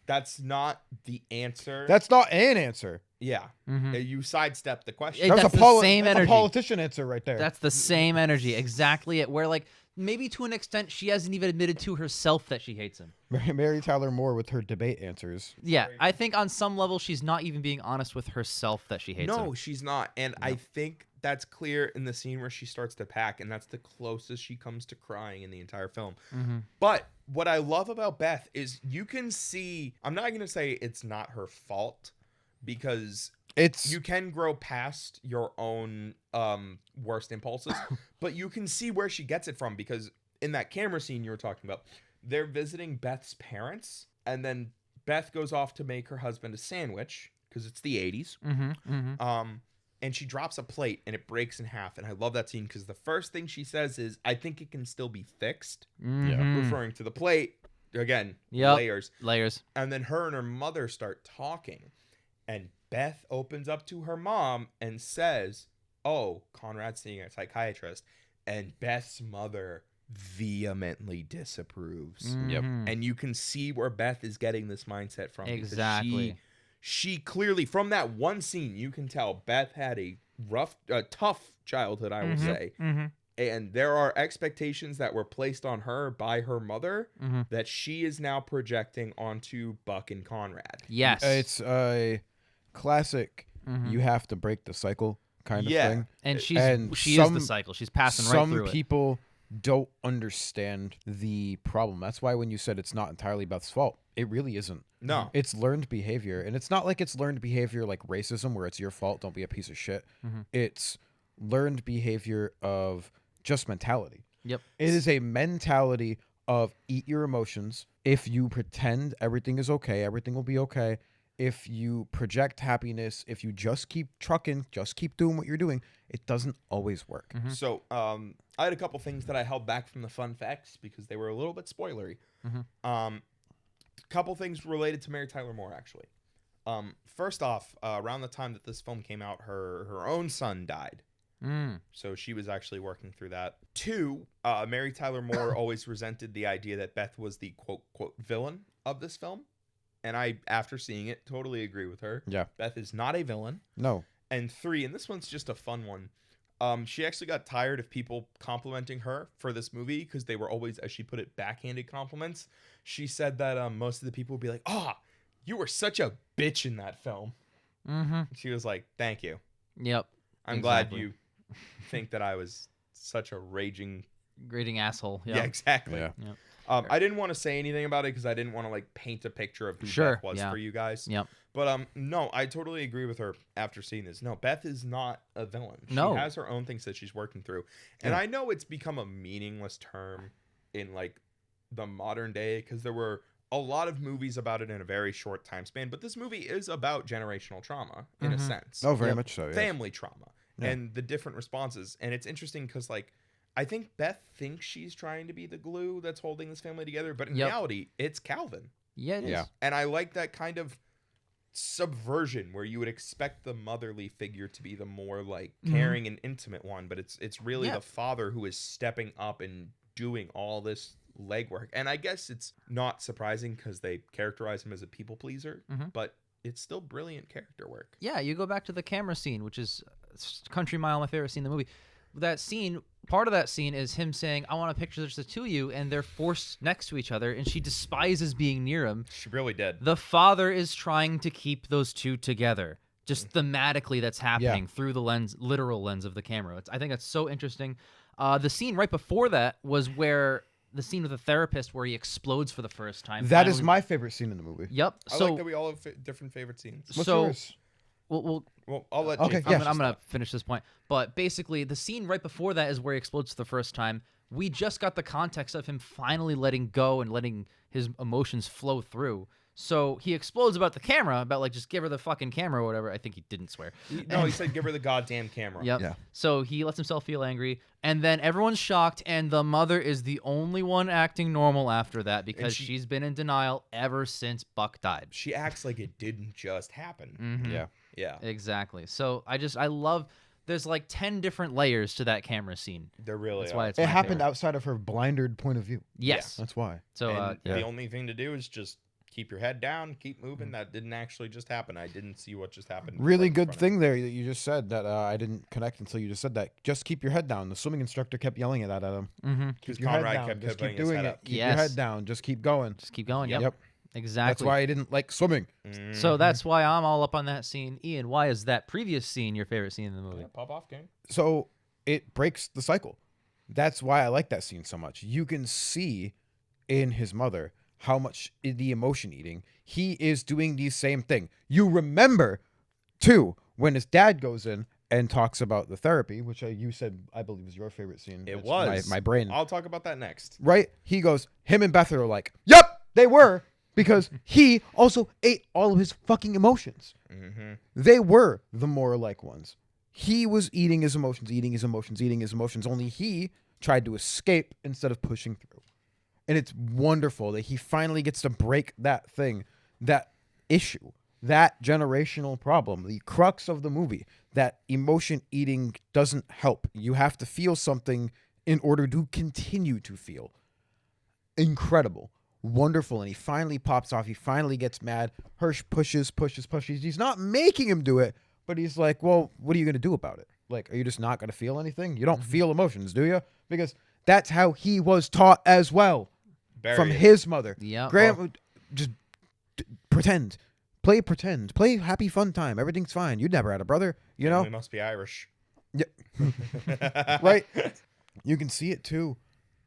Speaker 3: that's not the answer.
Speaker 2: That's not an answer.
Speaker 3: yeah. You sidestep the question.
Speaker 1: It-
Speaker 2: That was
Speaker 1: that's
Speaker 2: a,
Speaker 1: the same
Speaker 2: that's a
Speaker 1: energy.
Speaker 2: politician answer right there.
Speaker 1: That's the same energy, exactly it. Where like maybe to an extent she hasn't even admitted to herself that she hates him.
Speaker 2: Mary Tyler Moore with her debate answers.
Speaker 1: Yeah, I think on some level she's not even being honest with herself that she hates him.
Speaker 3: No, she's not. And I think that's clear in the scene where she starts to pack, and that's the closest she comes to crying in the entire film. But what I love about Beth is you can see, I'm not going to say it's not her fault, because
Speaker 2: It's
Speaker 3: you can grow past your own worst impulses, but you can see where she gets it from, because in that camera scene you were talking about, they're visiting Beth's parents, and then Beth goes off to make her husband a sandwich because it's the 80s. And she drops a plate and it breaks in half. And I love that scene because the first thing she says is, I think it can still be fixed. Referring to the plate. Again,
Speaker 1: Yep.
Speaker 3: layers. And then her and her mother start talking. And Beth opens up to her mom and says, oh, Conrad's seeing a psychiatrist. And Beth's mother vehemently disapproves. And you can see where Beth is getting this mindset from. because
Speaker 1: Exactly.
Speaker 3: She clearly, from that one scene, you can tell Beth had a tough childhood, I would say. And there are expectations that were placed on her by her mother that she is now projecting onto Buck and Conrad.
Speaker 1: Yes.
Speaker 2: it's a classic. You have to break the cycle kind of thing.
Speaker 1: And she is
Speaker 2: some-
Speaker 1: the cycle. She's passing right
Speaker 2: Some
Speaker 1: through it.
Speaker 2: people don't understand the problem. That's why when you said it's not entirely Beth's fault, it really isn't.
Speaker 3: No.
Speaker 2: It's learned behavior. And it's not like it's learned behavior like racism where it's your fault, don't be a piece of shit. It's learned behavior of just mentality.
Speaker 1: Yep.
Speaker 2: It is a mentality of eat your emotions. If you pretend everything is okay, everything will be okay. If you project happiness, if you just keep trucking, just keep doing what you're doing, it doesn't always work.
Speaker 3: So I had a couple things that I held back from the fun facts because they were a little bit spoilery. Couple things related to Mary Tyler Moore, actually. First off, around the time that this film came out, her own son died. So she was actually working through that. Two, Mary Tyler Moore always resented the idea that Beth was the quote villain of this film. And I, after seeing it, totally agree with her.
Speaker 2: Yeah.
Speaker 3: Beth is not a villain.
Speaker 2: No.
Speaker 3: And three, and this one's just a fun one. She actually got tired of people complimenting her for this movie because they were always, as she put it, backhanded compliments. She said that most of the people would be like, "Oh, you were such a bitch in that film." She was like, "Thank you.
Speaker 1: Yep.
Speaker 3: I'm glad you think that I was such a raging."
Speaker 1: Grading asshole. Yep.
Speaker 3: Yeah, exactly.
Speaker 2: Yeah.
Speaker 1: Yep.
Speaker 3: I didn't want to say anything about it because I didn't want to like paint a picture of who Beth was for you guys.
Speaker 1: Yep.
Speaker 3: But no, I totally agree with her after seeing this. No, Beth is not a villain. She
Speaker 1: No.
Speaker 3: has her own things that she's working through. And I know it's become a meaningless term in like the modern day because there were a lot of movies about it in a very short time span. But this movie is about generational trauma in a sense.
Speaker 2: Oh, very much so. Yes.
Speaker 3: Family trauma and the different responses. And it's interesting because like I think Beth thinks she's trying to be the glue that's holding this family together. But in reality, it's Calvin.
Speaker 1: Yeah, it is.
Speaker 2: Yeah.
Speaker 3: And I like that kind of subversion where you would expect the motherly figure to be the more like caring and intimate one, but it's really the father who is stepping up and doing all this legwork. And I guess it's not surprising because they characterize him as a people pleaser, but it's still brilliant character work.
Speaker 1: Yeah, you go back to the camera scene, which is Country Mile, my favorite scene in the movie. That scene, part of that scene is him saying, "I want to picture the two of you," and they're forced next to each other, and she despises being near him.
Speaker 3: She really did.
Speaker 1: The father is trying to keep those two together. just thematically that's happening through the literal lens of the camera. I think that's so interesting. The scene right before that was where the scene with the therapist where he explodes for the first time.
Speaker 2: That is my favorite scene in the movie.
Speaker 1: Yep.
Speaker 3: I
Speaker 1: So
Speaker 3: like that we all have different favorite scenes.
Speaker 2: What's
Speaker 1: so
Speaker 2: yours?
Speaker 1: we'll
Speaker 3: Well, I'll let
Speaker 2: Okay,
Speaker 3: Jake
Speaker 2: yeah.
Speaker 3: finish
Speaker 1: I'm
Speaker 3: this
Speaker 1: gonna
Speaker 3: thought.
Speaker 1: finish this point. But basically, the scene right before that is where he explodes for the first time. We just got the context of him finally letting go and letting his emotions flow through. So he explodes about the camera, about like just give her the fucking camera or whatever. I think he didn't swear.
Speaker 3: No, he said give her the goddamn camera.
Speaker 1: Yep.
Speaker 2: Yeah.
Speaker 1: So he lets himself feel angry, and then everyone's shocked, and the mother is the only one acting normal after that because she's been in denial ever since Buck died.
Speaker 3: She acts like it didn't just happen.
Speaker 1: Mhm.
Speaker 2: Yeah.
Speaker 3: Yeah.
Speaker 1: Exactly. So I love. There's like 10 different layers to that camera scene.
Speaker 3: There really
Speaker 1: That's
Speaker 3: are.
Speaker 1: why it's
Speaker 2: It
Speaker 1: my
Speaker 2: happened
Speaker 1: favorite.
Speaker 2: outside of her blinded point of view.
Speaker 1: Yes.
Speaker 2: That's why.
Speaker 1: So
Speaker 3: And
Speaker 1: yeah.
Speaker 3: the only thing to do is just keep your head down, keep moving. That didn't actually just happen. I didn't see what just happened.
Speaker 2: Really
Speaker 3: right in
Speaker 2: good
Speaker 3: front of
Speaker 2: thing there that you just said that I didn't connect until you just said that. Just keep your head down. The swimming instructor kept yelling at him.
Speaker 1: Mm-hmm.
Speaker 3: Because
Speaker 2: Your head
Speaker 3: Conrad
Speaker 2: down.
Speaker 3: kept
Speaker 2: Just
Speaker 3: putting
Speaker 2: keep
Speaker 3: his
Speaker 2: doing
Speaker 3: head
Speaker 2: it.
Speaker 3: up.
Speaker 2: Keep your
Speaker 1: Yes.
Speaker 2: head down. Just keep going.
Speaker 1: Just keep going.
Speaker 3: Yep.
Speaker 1: Yep.
Speaker 2: That's
Speaker 1: Exactly.
Speaker 2: why I didn't like swimming.
Speaker 1: So that's why I'm all up on that scene. Ian, why is that previous scene your favorite scene in the movie?
Speaker 3: Yeah, pop off game.
Speaker 2: So it breaks the cycle. That's why I like that scene so much. You can see in his mother how much in the emotion eating he is doing the same thing. You remember too when his dad goes in and talks about the therapy, which you said I believe was your favorite scene.
Speaker 3: It
Speaker 2: It's
Speaker 3: was.
Speaker 2: my brain.
Speaker 3: I'll talk about that next.
Speaker 2: Right? He goes, him and Beth are like, "Yep, they were," because he also ate all of his fucking emotions.
Speaker 3: Mm-hmm.
Speaker 2: They were the more like ones. He was eating his emotions, only he tried to escape instead of pushing through. And it's wonderful that he finally gets to break that thing, that issue, that generational problem, the crux of the movie, that emotion eating doesn't help. You have to feel something in order to continue to feel. Incredible. Wonderful. And he finally pops off. He finally gets mad. Hirsch pushes. He's not making him do it, but he's like, well, what are you going to do about it? Like, are you just not going to feel anything? You don't feel emotions, do you? Because that's how he was taught as well from his mother.
Speaker 1: Yeah.
Speaker 2: Grandma, just pretend. Play pretend. Play happy fun time. Everything's fine. You never had a brother, you know?
Speaker 3: We must be Irish.
Speaker 2: Yeah. Right? You can see it too.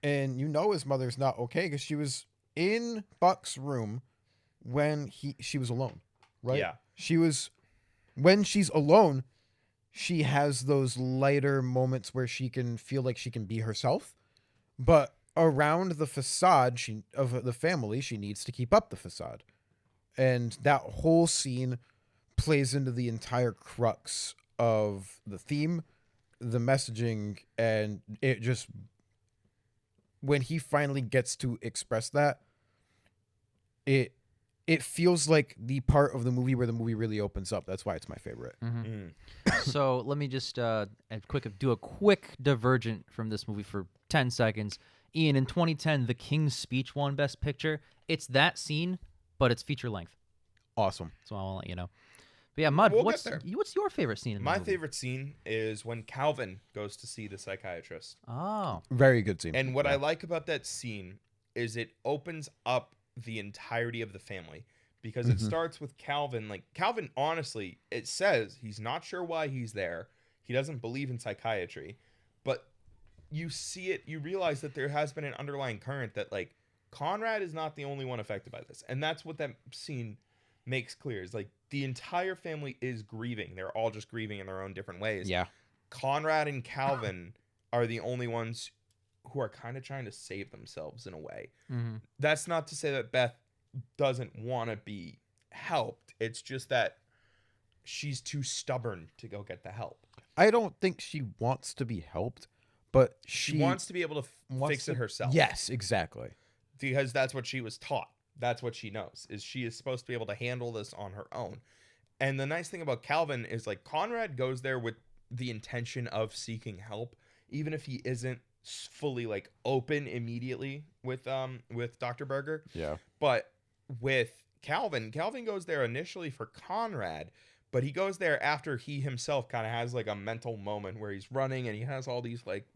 Speaker 2: And you know his mother's not okay because she was in Buck's room when she was alone. Right?
Speaker 3: Yeah.
Speaker 2: When she's alone, she has those lighter moments where she can feel like she can be herself. But around the facade of the family, she needs to keep up the facade. And that whole scene plays into the entire crux of the theme, the messaging, and it just, when he finally gets to express that, it feels like the part of the movie where the movie really opens up. That's why it's my favorite.
Speaker 3: Mm.
Speaker 1: So let me just do a quick divergent from this movie for 10 seconds. Ian, in 2010, The King's Speech won Best Picture. It's that scene, but it's feature length.
Speaker 2: Awesome.
Speaker 1: So I want to let you know. But yeah, Mud,
Speaker 3: We'll
Speaker 1: what's
Speaker 3: get
Speaker 1: your favorite scene in the
Speaker 3: My
Speaker 1: movie?
Speaker 3: favorite scene is when Calvin goes to see the psychiatrist.
Speaker 1: Oh.
Speaker 2: Very good scene.
Speaker 3: And what I like about that scene is it opens up the entirety of the family because it starts with Calvin. Like Calvin, honestly, it says he's not sure why he's there. He doesn't believe in psychiatry, but you see it, you realize that there has been an underlying current that like Conrad is not the only one affected by this. And that's what that scene makes clear is like the entire family is grieving. They're all just grieving in their own different ways.
Speaker 2: Yeah.
Speaker 3: Conrad and Calvin are the only ones who are kind of trying to save themselves in a way.
Speaker 1: Mm-hmm.
Speaker 3: That's not to say that Beth doesn't want to be helped. It's just that she's too stubborn to go get the help.
Speaker 2: I don't think she wants to be helped, but
Speaker 3: She wants to be able to fix it herself.
Speaker 2: Yes, exactly.
Speaker 3: Because that's what she was taught. That's what she knows, is she is supposed to be able to handle this on her own. And the nice thing about Calvin is like Conrad goes there with the intention of seeking help, even if he isn't fully like open immediately with Dr. Berger.
Speaker 2: Yeah.
Speaker 3: But with Calvin goes there initially for Conrad, but he goes there after he himself kind of has like a mental moment where he's running and he has all these like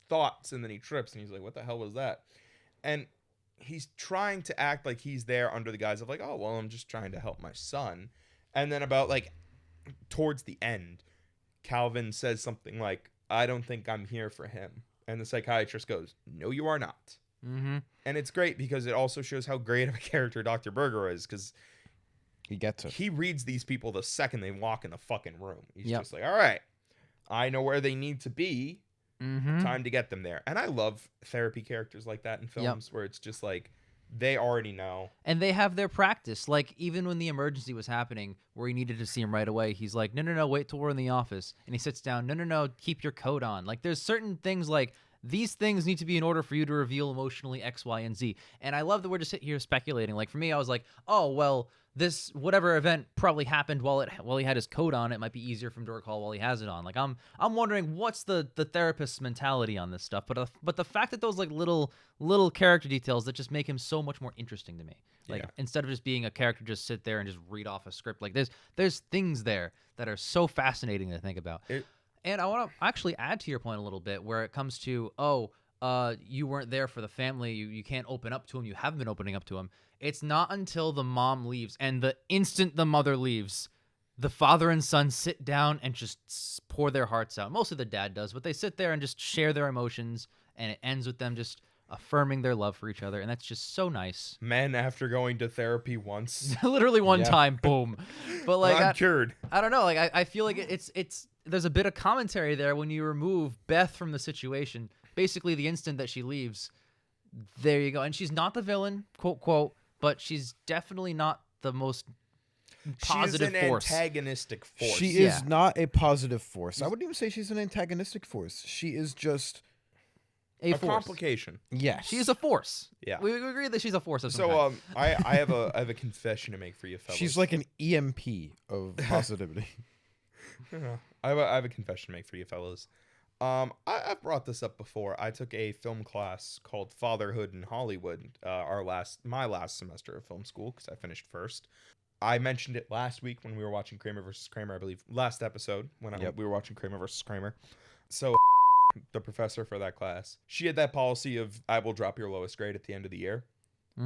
Speaker 3: thoughts and then he trips and he's like, what the hell was that? And he's trying to act like he's there under the guise of like, oh, well, I'm just trying to help my son. And then about like towards the end, Calvin says something like, "I don't think I'm here for him," and the psychiatrist goes, "No, you are not."
Speaker 1: Mm-hmm.
Speaker 3: And it's great because it also shows how great of a character Dr. Berger is, because
Speaker 2: He gets it.
Speaker 3: he reads these people the second they walk in the fucking room. He's
Speaker 1: Yep.
Speaker 3: just like, all right, I know where they need to be.
Speaker 1: Mm-hmm.
Speaker 3: Time to get them there. And I love therapy characters like that in films where it's just like they already know.
Speaker 1: And they have their practice. Like, even when the emergency was happening, where he needed to see him right away, he's like, no, wait till we're in the office. And he sits down, no, keep your coat on. Like, there's certain things like, these things need to be in order for you to reveal emotionally X, Y, and Z. And I love that we're just sitting here speculating. Like, for me, I was like, oh, well, this whatever event probably happened while he had his coat on. It might be easier for him to recall while he has it on. Like, I'm wondering what's the therapist's mentality on this stuff. But the fact that those like little character details that just make him so much more interesting to me. Like, instead of just being a character, just sit there and just read off a script. Like, there's things there that are so fascinating to think about. And I want to actually add to your point a little bit where it comes to, you weren't there for the family. You can't open up to him. You haven't been opening up to him. It's not until the mom leaves, and the instant the mother leaves, the father and son sit down and just pour their hearts out. Mostly the dad does, but they sit there and just share their emotions, and it ends with them just affirming their love for each other, and that's just so nice.
Speaker 3: Men after going to therapy once.
Speaker 1: Literally one time, boom. But like,
Speaker 3: I'm cured.
Speaker 1: I don't know. Like, I feel like it's there's a bit of commentary there when you remove Beth from the situation. Basically, the instant that she leaves, there you go. And she's not the villain, quote, quote, but she's definitely not the most positive
Speaker 3: she's an
Speaker 1: force.
Speaker 3: antagonistic force.
Speaker 2: She is not a positive force. I wouldn't even say she's an antagonistic force. She is just
Speaker 1: a
Speaker 3: a
Speaker 1: force.
Speaker 3: complication.
Speaker 2: yes.
Speaker 1: She is a force.
Speaker 3: Yeah.
Speaker 1: We agree that she's a force of some
Speaker 3: So
Speaker 1: kind.
Speaker 3: I have a confession to make for you fellas.
Speaker 2: She's like an EMP of positivity.
Speaker 3: I have a confession to make for you fellas. I've brought this up before. I took a film class called Fatherhood in Hollywood, my last semester of film school, because I finished first. I mentioned it last week when we were watching Kramer versus Kramer, I believe, last episode when we were watching Kramer versus Kramer. So the professor for that class, she had that policy of, I will drop your lowest grade at the end of the year,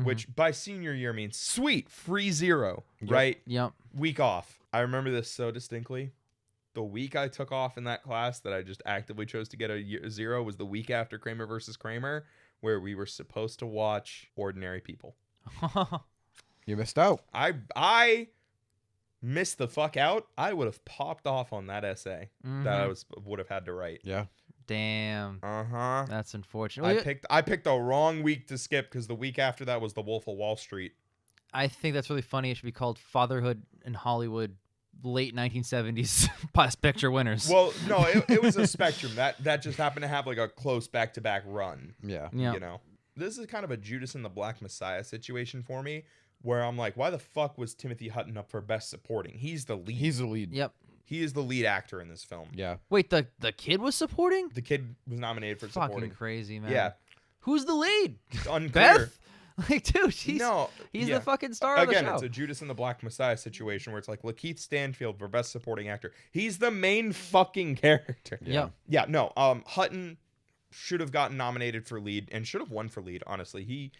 Speaker 3: which by senior year means sweet, free 0, right?
Speaker 1: Yep.
Speaker 3: Week off. I remember this so distinctly. The week I took off in that class that I just actively chose to get a 0 was the week after Kramer versus Kramer, where we were supposed to watch Ordinary People.
Speaker 2: You missed out.
Speaker 3: I missed the fuck out. I would have popped off on that essay that I would have had to write.
Speaker 2: Yeah.
Speaker 1: Damn.
Speaker 3: Uh-huh.
Speaker 1: That's unfortunate.
Speaker 3: I picked the wrong week to skip because the week after that was The Wolf of Wall Street.
Speaker 1: I think that's really funny. It should be called Fatherhood in Hollywood, late 1970s Best Picture winners.
Speaker 3: Well, no, it was a spectrum. That just happened to have like a close back-to-back run.
Speaker 2: Yeah.
Speaker 1: Yeah.
Speaker 3: You know? This is kind of a Judas and the Black Messiah situation for me, where I'm like, why the fuck was Timothy Hutton up for Best Supporting? He's the lead.
Speaker 2: He's the lead.
Speaker 1: Yep.
Speaker 3: He is the lead actor in this film.
Speaker 2: Yeah.
Speaker 1: Wait, the kid was supporting?
Speaker 3: The kid was nominated for
Speaker 1: Fucking
Speaker 3: supporting.
Speaker 1: crazy, man.
Speaker 3: Yeah.
Speaker 1: Who's the lead?
Speaker 3: It's unclear.
Speaker 1: Beth? Like, dude, he's
Speaker 3: yeah.
Speaker 1: the fucking star of the
Speaker 3: Again,
Speaker 1: show.
Speaker 3: it's a Judas and the Black Messiah situation where it's like Lakeith Stanfield for Best Supporting Actor. He's the main fucking character.
Speaker 1: Yep.
Speaker 3: Yeah, no. Hutton should have gotten nominated for lead and should have won for lead, honestly. He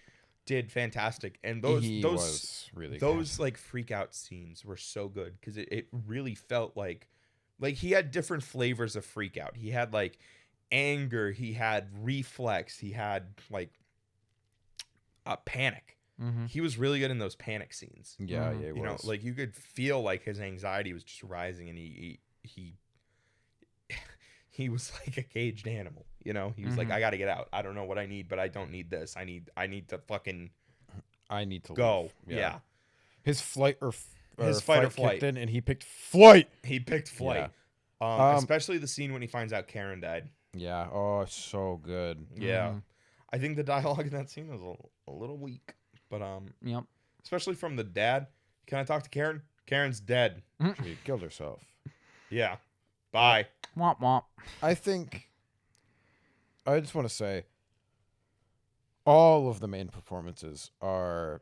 Speaker 3: did fantastic. And
Speaker 2: He was really
Speaker 3: those like freak out scenes were so good because it really felt like he had different flavors of freak out. He had like anger, he had reflex, he had like panic. He was really good in those panic scenes.
Speaker 2: Yeah, yeah,
Speaker 3: You know, like you could feel like his anxiety was just rising, and he was like a caged animal. You know, he was like, I got to get out. I don't know what I need, but I don't need this. I need to fucking
Speaker 2: I need to
Speaker 3: go.
Speaker 2: leave.
Speaker 3: Yeah.
Speaker 2: His flight or
Speaker 3: His fight or flight.
Speaker 2: kicked in, and he picked flight.
Speaker 3: He picked flight. Especially the scene when he finds out Karen died.
Speaker 2: Yeah. Oh, so good.
Speaker 3: Yeah. I think the dialogue in that scene was a little weak, but
Speaker 1: Yep.
Speaker 3: especially from the dad. Can I talk to Karen? Karen's dead.
Speaker 2: She killed herself.
Speaker 3: Yeah. Bye.
Speaker 1: Womp womp.
Speaker 2: I think. I just want to say. All of the main performances are.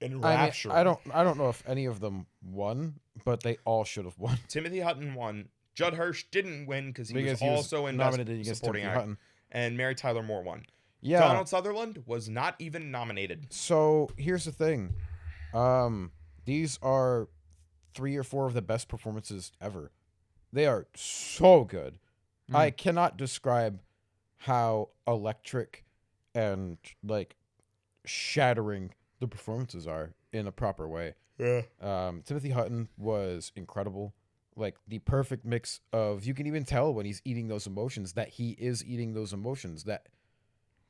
Speaker 3: Enrapturing.
Speaker 2: I don't know if any of them won, but they all should have won.
Speaker 3: Timothy Hutton won. Judd Hirsch didn't win because he was
Speaker 2: he was
Speaker 3: also in
Speaker 2: nominated
Speaker 3: Best
Speaker 2: against
Speaker 3: Supporting
Speaker 2: Timothy
Speaker 3: Actor.
Speaker 2: Hutton.
Speaker 3: And Mary Tyler Moore won.
Speaker 2: Yeah.
Speaker 3: Donald Sutherland was not even nominated.
Speaker 2: So here's the thing. These are 3 or 4 of the best performances ever. They are so good. I cannot describe how electric and like shattering the performances are in a proper way.
Speaker 3: Yeah.
Speaker 2: Timothy Hutton was incredible. Like the perfect mix of, you can even tell when he's eating those emotions that he is eating those emotions, that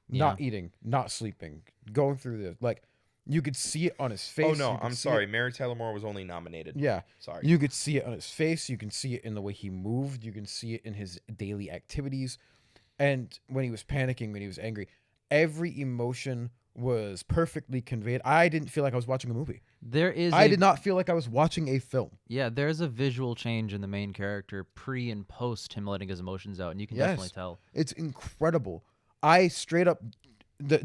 Speaker 2: not eating, not sleeping, going through this. Like you could see it on his face.
Speaker 3: Oh no, I'm sorry. Mary Tyler Moore was only nominated.
Speaker 2: Yeah.
Speaker 3: Sorry.
Speaker 2: You could see it on his face. You can see it in the way he moved. You can see it in his daily activities. And when he was panicking, when he was angry, every emotion was perfectly conveyed. I didn't feel like I was watching a movie. I did not feel like I was watching a film.
Speaker 1: Yeah, there's a visual change in the main character pre and post him letting his emotions out, and you can definitely tell.
Speaker 2: It's incredible. I straight up,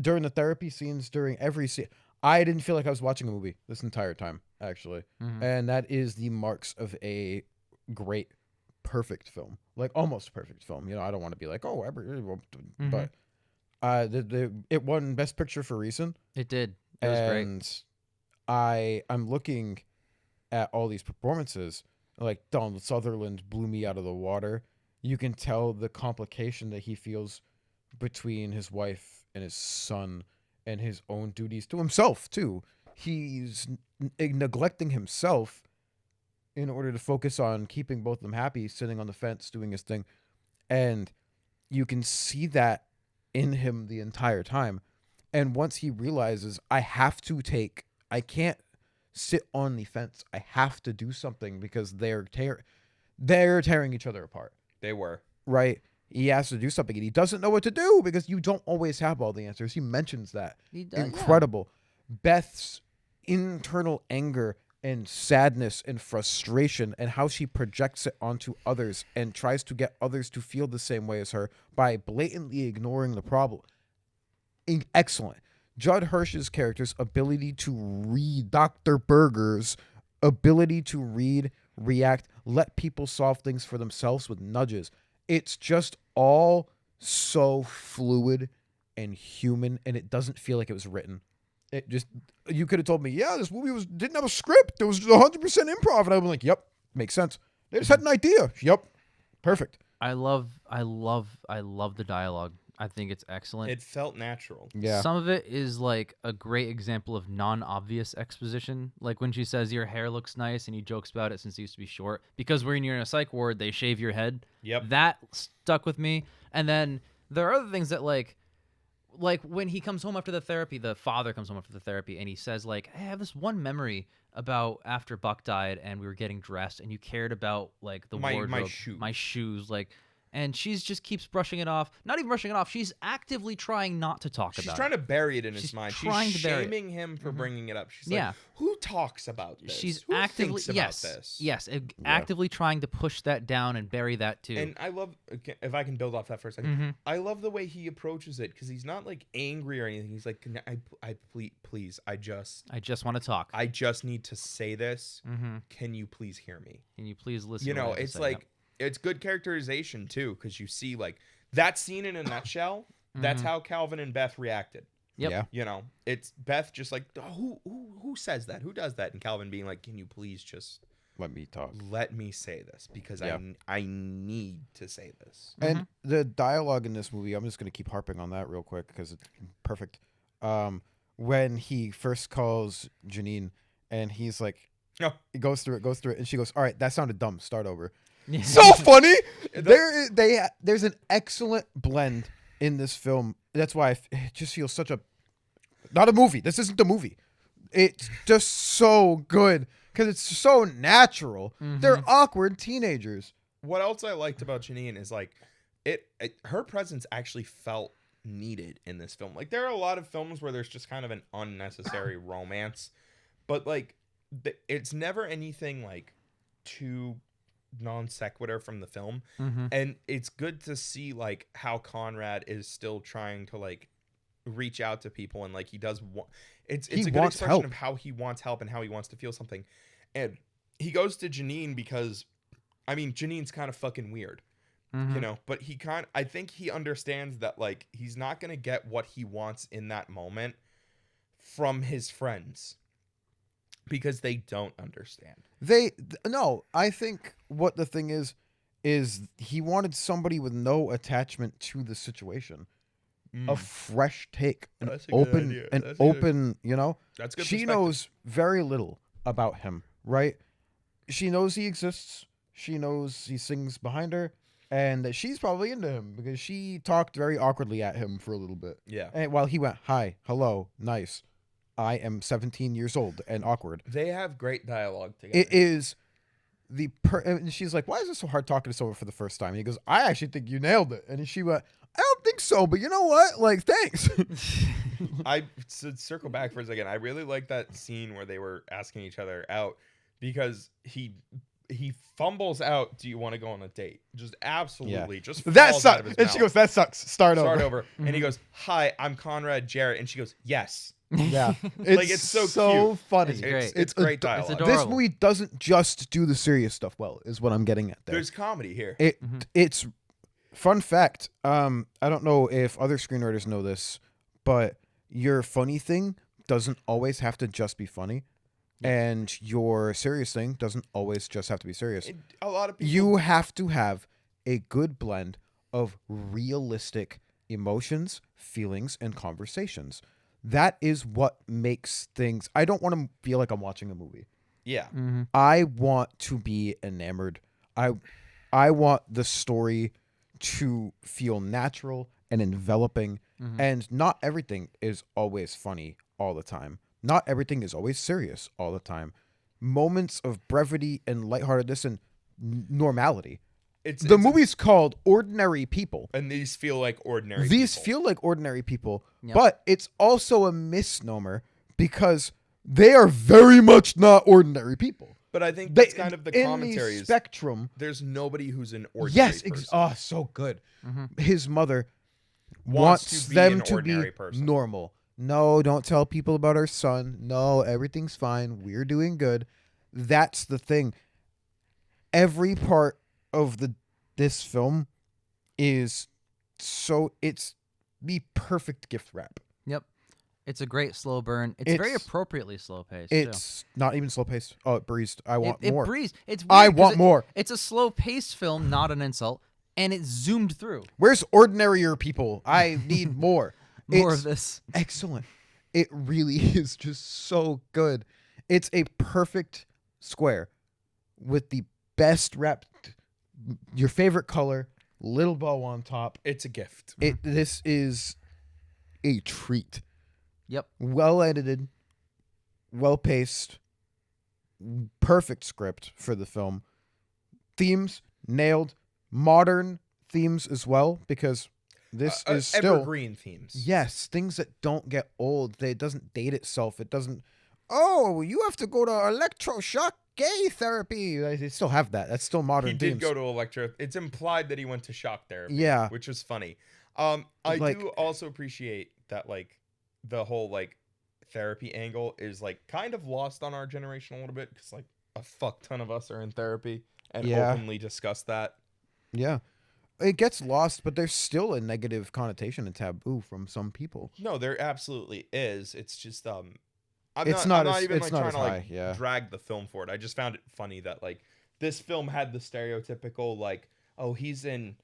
Speaker 2: during the therapy scenes, during every scene, I didn't feel like I was watching a movie this entire time, actually. And that is the marks of a great, perfect film. Like, almost perfect film. You know, I don't want to be like, oh, but it won Best Picture for a reason.
Speaker 1: It did. It was great.
Speaker 2: And I'm looking at all these performances. Like, Donald Sutherland blew me out of the water. You can tell the complication that he feels between his wife and his son and his own duties to himself, too. He's neglecting himself in order to focus on keeping both of them happy, sitting on the fence, doing his thing. And you can see that in him the entire time. And once he realizes, I can't sit on the fence. I have to do something because they're tearing each other apart.
Speaker 3: They were.
Speaker 2: Right? He has to do something, and he doesn't know what to do because you don't always have all the answers. He mentions that. Incredible. Yeah. Beth's internal anger and sadness and frustration and how she projects it onto others and tries to get others to feel the same way as her by blatantly ignoring the problem. Excellent. Judd Hirsch's character's ability to read, Dr. Berger's ability to read, react, let people solve things for themselves with nudges. It's just all so fluid and human, and it doesn't feel like it was written. It just, you could have told me, yeah, this movie didn't have a script. It was 100% improv. And I'd be like, yep, makes sense. They just had an idea. Yep. Perfect.
Speaker 1: I love the dialogue. I think it's excellent.
Speaker 3: It felt natural.
Speaker 2: Yeah.
Speaker 1: Some of it is like a great example of non-obvious exposition. Like when she says your hair looks nice and he jokes about it since it used to be short. Because when you're in a psych ward, they shave your head.
Speaker 3: Yep.
Speaker 1: That stuck with me. And then there are other things that like when he comes home after the therapy, the father comes home after the therapy and he says like, hey, I have this one memory about after Buck died and we were getting dressed and you cared about like the wardrobe, my shoes, like. And she's just keeps brushing it off. Not even brushing it off. She's actively trying not to talk about it.
Speaker 3: She's trying to bury it in his mind. She's shaming him for bringing it up. She's like, who talks about this?
Speaker 1: She's
Speaker 3: who
Speaker 1: actively
Speaker 3: thinks about this?
Speaker 1: Yes, actively trying to push that down and bury that too.
Speaker 3: And I love, if I can build off that for a second, I love the way he approaches it because he's not like angry or anything. He's like, please, I just
Speaker 1: want to talk.
Speaker 3: I just need to say this. Can you please hear me?
Speaker 1: Can you please listen?
Speaker 3: You know, it's like. It's good characterization, too, because you see, like, that scene in a nutshell, that's how Calvin and Beth reacted.
Speaker 1: Yep. Yeah.
Speaker 3: You know, it's Beth just like, oh, who says that? Who does that? And Calvin being like, can you please just...
Speaker 2: let me talk.
Speaker 3: Let me say this, because I need to say this.
Speaker 2: And the dialogue in this movie, I'm just going to keep harping on that real quick, because it's perfect. When he first calls Janine, and he's like, he goes through it, and she goes, all right, that sounded dumb. Start over. So funny. There's an excellent blend in this film. That's why it just feels such a, not a movie. This isn't a movie. It's just so good because it's so natural. They're awkward teenagers.
Speaker 3: What else I liked about Janine is like her presence actually felt needed in this film. Like there are a lot of films where there's just kind of an unnecessary romance, but like it's never anything like too non sequitur from the film. And it's good to see like how Conrad is still trying to like reach out to people and like he does it's a good expression of how he wants help and how he wants to feel something. And he goes to Janine because I mean Janine's kind of fucking weird. You know, but I think he understands that like he's not going to get what he wants in that moment from his friends. because they don't understand.
Speaker 2: No, I think what the thing is he wanted somebody with no attachment to the situation. A fresh take,
Speaker 3: That's a good idea. That's good.
Speaker 2: open, you know?
Speaker 3: That's good
Speaker 2: She
Speaker 3: perspective.
Speaker 2: knows very little about him, right? She knows he exists. She knows he sings behind her, and that she's probably into him because she talked very awkwardly at him for a little bit.
Speaker 3: Yeah.
Speaker 2: And while he went, "Hi, hello, nice. I am 17 years old and awkward."
Speaker 3: They have great dialogue together.
Speaker 2: It is and she's like, "Why is it so hard talking to someone for the first time?" And he goes, "I actually think you nailed it." And she went, "I don't think so, but you know what? Like, thanks."
Speaker 3: To circle back for a second, I really like that scene where they were asking each other out because he fumbles out, "Do you want to go on a date?" Just absolutely, just
Speaker 2: That
Speaker 3: falls out
Speaker 2: sucks.
Speaker 3: of his
Speaker 2: And
Speaker 3: mouth.
Speaker 2: she goes, "That sucks. Start
Speaker 3: over. And he goes, "Hi, I'm Conrad Jarrett." And she goes, "Yes."
Speaker 2: Yeah,
Speaker 3: It's so cute.
Speaker 2: funny.
Speaker 1: It's great.
Speaker 3: It's great
Speaker 2: ado-
Speaker 3: dialogue.
Speaker 1: It's
Speaker 2: This
Speaker 1: adorable.
Speaker 2: movie doesn't just do the serious stuff well, is what I'm getting at there.
Speaker 3: There's comedy here.
Speaker 2: It's fun fact. I don't know if other screenwriters know this, but your funny thing doesn't always have to just be funny, and your serious thing doesn't always just have to be serious.
Speaker 3: A lot of people.
Speaker 2: You have to have a good blend of realistic emotions, feelings, and conversations. That is what makes things. I don't want to feel like I'm watching a movie.
Speaker 3: Yeah.
Speaker 2: I want to be enamored. I want the story to feel natural and enveloping. And not everything is always funny all the time. Not everything is always serious all the time. Moments of brevity and lightheartedness and normality.
Speaker 3: It's
Speaker 2: movie's called Ordinary People.
Speaker 3: and these feel like ordinary.
Speaker 2: These
Speaker 3: people.
Speaker 2: feel like ordinary people,
Speaker 1: Yep.
Speaker 2: but it's also a misnomer because they are very much not ordinary people.
Speaker 3: But I think that's kind of the
Speaker 2: in
Speaker 3: commentary.
Speaker 2: the spectrum.
Speaker 3: There's nobody who's an ordinary
Speaker 2: Yes,
Speaker 3: person.
Speaker 2: so good. His mother
Speaker 3: Wants
Speaker 2: wants
Speaker 3: to be
Speaker 2: them
Speaker 3: an
Speaker 2: to be
Speaker 3: ordinary person.
Speaker 2: normal. No, don't tell people about our son. No, everything's fine. We're doing good. That's the thing. Every part of this film is it's the perfect gift wrap.
Speaker 1: Yep. It's a great slow burn. It's very
Speaker 2: It's-
Speaker 1: appropriately slow paced.
Speaker 2: It's not even slow paced. Oh, it breezed. I want
Speaker 1: it
Speaker 2: more.
Speaker 1: breezed. It's
Speaker 2: I
Speaker 1: weird 'cause
Speaker 2: want more.
Speaker 1: It's a slow paced film, not an insult, and it zoomed through.
Speaker 2: Where's ordinarier people? I need more.
Speaker 1: More
Speaker 2: It's
Speaker 1: of this.
Speaker 2: excellent. It really is just so good. It's a perfect square with the best wrapped, your favorite color, little bow on top.
Speaker 3: It's a gift.
Speaker 2: This is a treat.
Speaker 1: Yep.
Speaker 2: Well edited, well paced, perfect script for the film. Themes nailed, modern themes as well because this is still
Speaker 3: evergreen themes.
Speaker 2: yes, things that don't get old. It doesn't date itself. It doesn't. Oh, you have to go to electroshock gay therapy. They still have that. That's still modern
Speaker 3: He
Speaker 2: themes.
Speaker 3: did go to electro. It's implied that he went to shock therapy.
Speaker 2: Yeah.
Speaker 3: which was funny. I
Speaker 2: Like-
Speaker 3: do also appreciate that like the whole like therapy angle is like kind of lost on our generation a little bit because like a fuck ton of us are in therapy and
Speaker 2: Yeah.
Speaker 3: openly discuss that.
Speaker 2: Yeah. It gets lost, but there's still a negative connotation and taboo from some people.
Speaker 3: No, there absolutely is. It's just I'm
Speaker 2: It's
Speaker 3: not
Speaker 2: not as-
Speaker 3: even
Speaker 2: it's
Speaker 3: like
Speaker 2: not
Speaker 3: trying
Speaker 2: as
Speaker 3: to like
Speaker 2: high, yeah.
Speaker 3: drag the film for it. I just found it funny that like this film had the stereotypical like, oh, he's in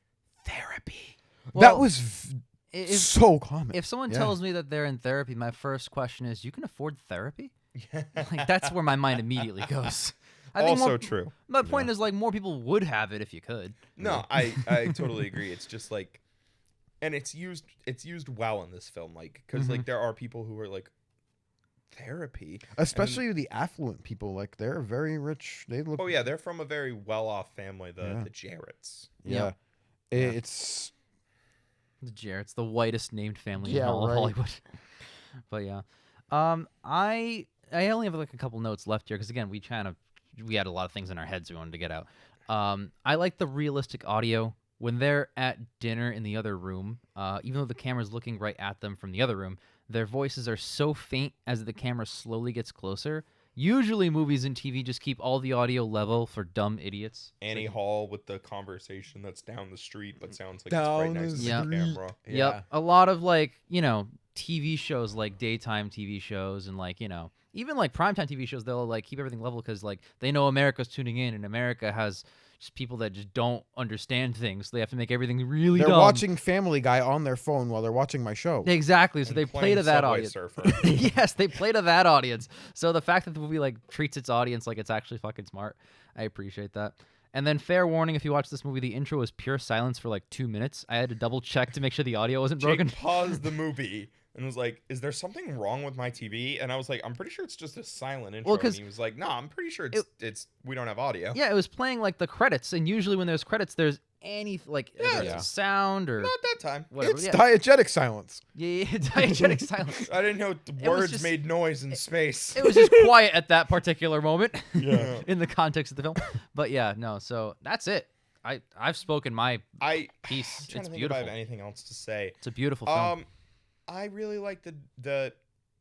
Speaker 3: therapy.
Speaker 2: That
Speaker 1: Well,
Speaker 2: was
Speaker 1: if
Speaker 2: so common.
Speaker 1: if someone
Speaker 2: Yeah.
Speaker 1: tells me that they're in therapy, my first question is, "You can afford therapy?" Like that's where my mind immediately goes. I think
Speaker 3: Also true.
Speaker 1: My point is like more people would have it if you could.
Speaker 3: No, I totally agree. It's just like, and it's used well in this film, like because like there are people who are like therapy,
Speaker 2: Especially the affluent people, like they're very rich. They look.
Speaker 3: oh yeah, they're from a very well-off family, the
Speaker 2: Yeah.
Speaker 3: the Jarretts.
Speaker 2: yeah. It's
Speaker 1: The Jarrett's the whitest named family in
Speaker 2: Yeah,
Speaker 1: all of
Speaker 2: right.
Speaker 1: Hollywood. But yeah, I only have like a couple notes left here because again we had a lot of things in our heads we wanted to get out. I like the realistic audio when they're at dinner in the other room. Even though the camera's looking right at them from the other room, their voices are so faint as the camera slowly gets closer. Usually, movies and TV just keep all the audio level for dumb idiots.
Speaker 3: Annie Hall with the conversation that's down the street but sounds like
Speaker 2: Down
Speaker 3: it's right next
Speaker 2: the
Speaker 3: to
Speaker 1: Yeah.
Speaker 3: the camera.
Speaker 1: Yep. A lot of like, TV shows like daytime TV shows and like, even like primetime TV shows, they'll like keep everything level because like they know America's tuning in, and America has just people that just don't understand things. So they have to make everything really
Speaker 2: They're
Speaker 1: dumb.
Speaker 2: watching Family Guy on their phone while they're watching my show.
Speaker 1: Exactly. So
Speaker 3: And
Speaker 1: they play
Speaker 3: playing
Speaker 1: to that
Speaker 3: Subway
Speaker 1: audience.
Speaker 3: Surfer.
Speaker 1: Yes, they play to that audience. So the fact that the movie like treats its audience like it's actually fucking smart, I appreciate that. And then fair warning, if you watch this movie, the intro was pure silence for like 2 minutes. I had to double check to make sure the audio wasn't broken.
Speaker 3: Jake paused the movie and was like, "Is there something wrong with my TV?" And I was like, "I'm pretty sure it's just a silent intro."
Speaker 1: Well,
Speaker 3: and
Speaker 1: 'cause
Speaker 3: he was like, "No, I'm pretty sure it's we don't have audio."
Speaker 1: Yeah, it was playing like the credits, and usually when there's credits, there's any like there's
Speaker 2: Yeah.
Speaker 1: a sound or
Speaker 3: Not that time.
Speaker 1: whatever.
Speaker 2: It's
Speaker 1: Yeah,
Speaker 2: diegetic silence.
Speaker 1: yeah, diegetic silence.
Speaker 3: I didn't know the
Speaker 1: It was
Speaker 3: words
Speaker 1: just-
Speaker 3: made noise in space.
Speaker 1: It was just quiet at that particular moment.
Speaker 3: Yeah.
Speaker 1: In the context of the film. But yeah, no. So that's it. I've spoken my
Speaker 3: I
Speaker 1: piece.
Speaker 3: I'm trying
Speaker 1: It's
Speaker 3: to think if I have
Speaker 1: beautiful.
Speaker 3: anything else to say.
Speaker 1: It's a beautiful film.
Speaker 3: I really like the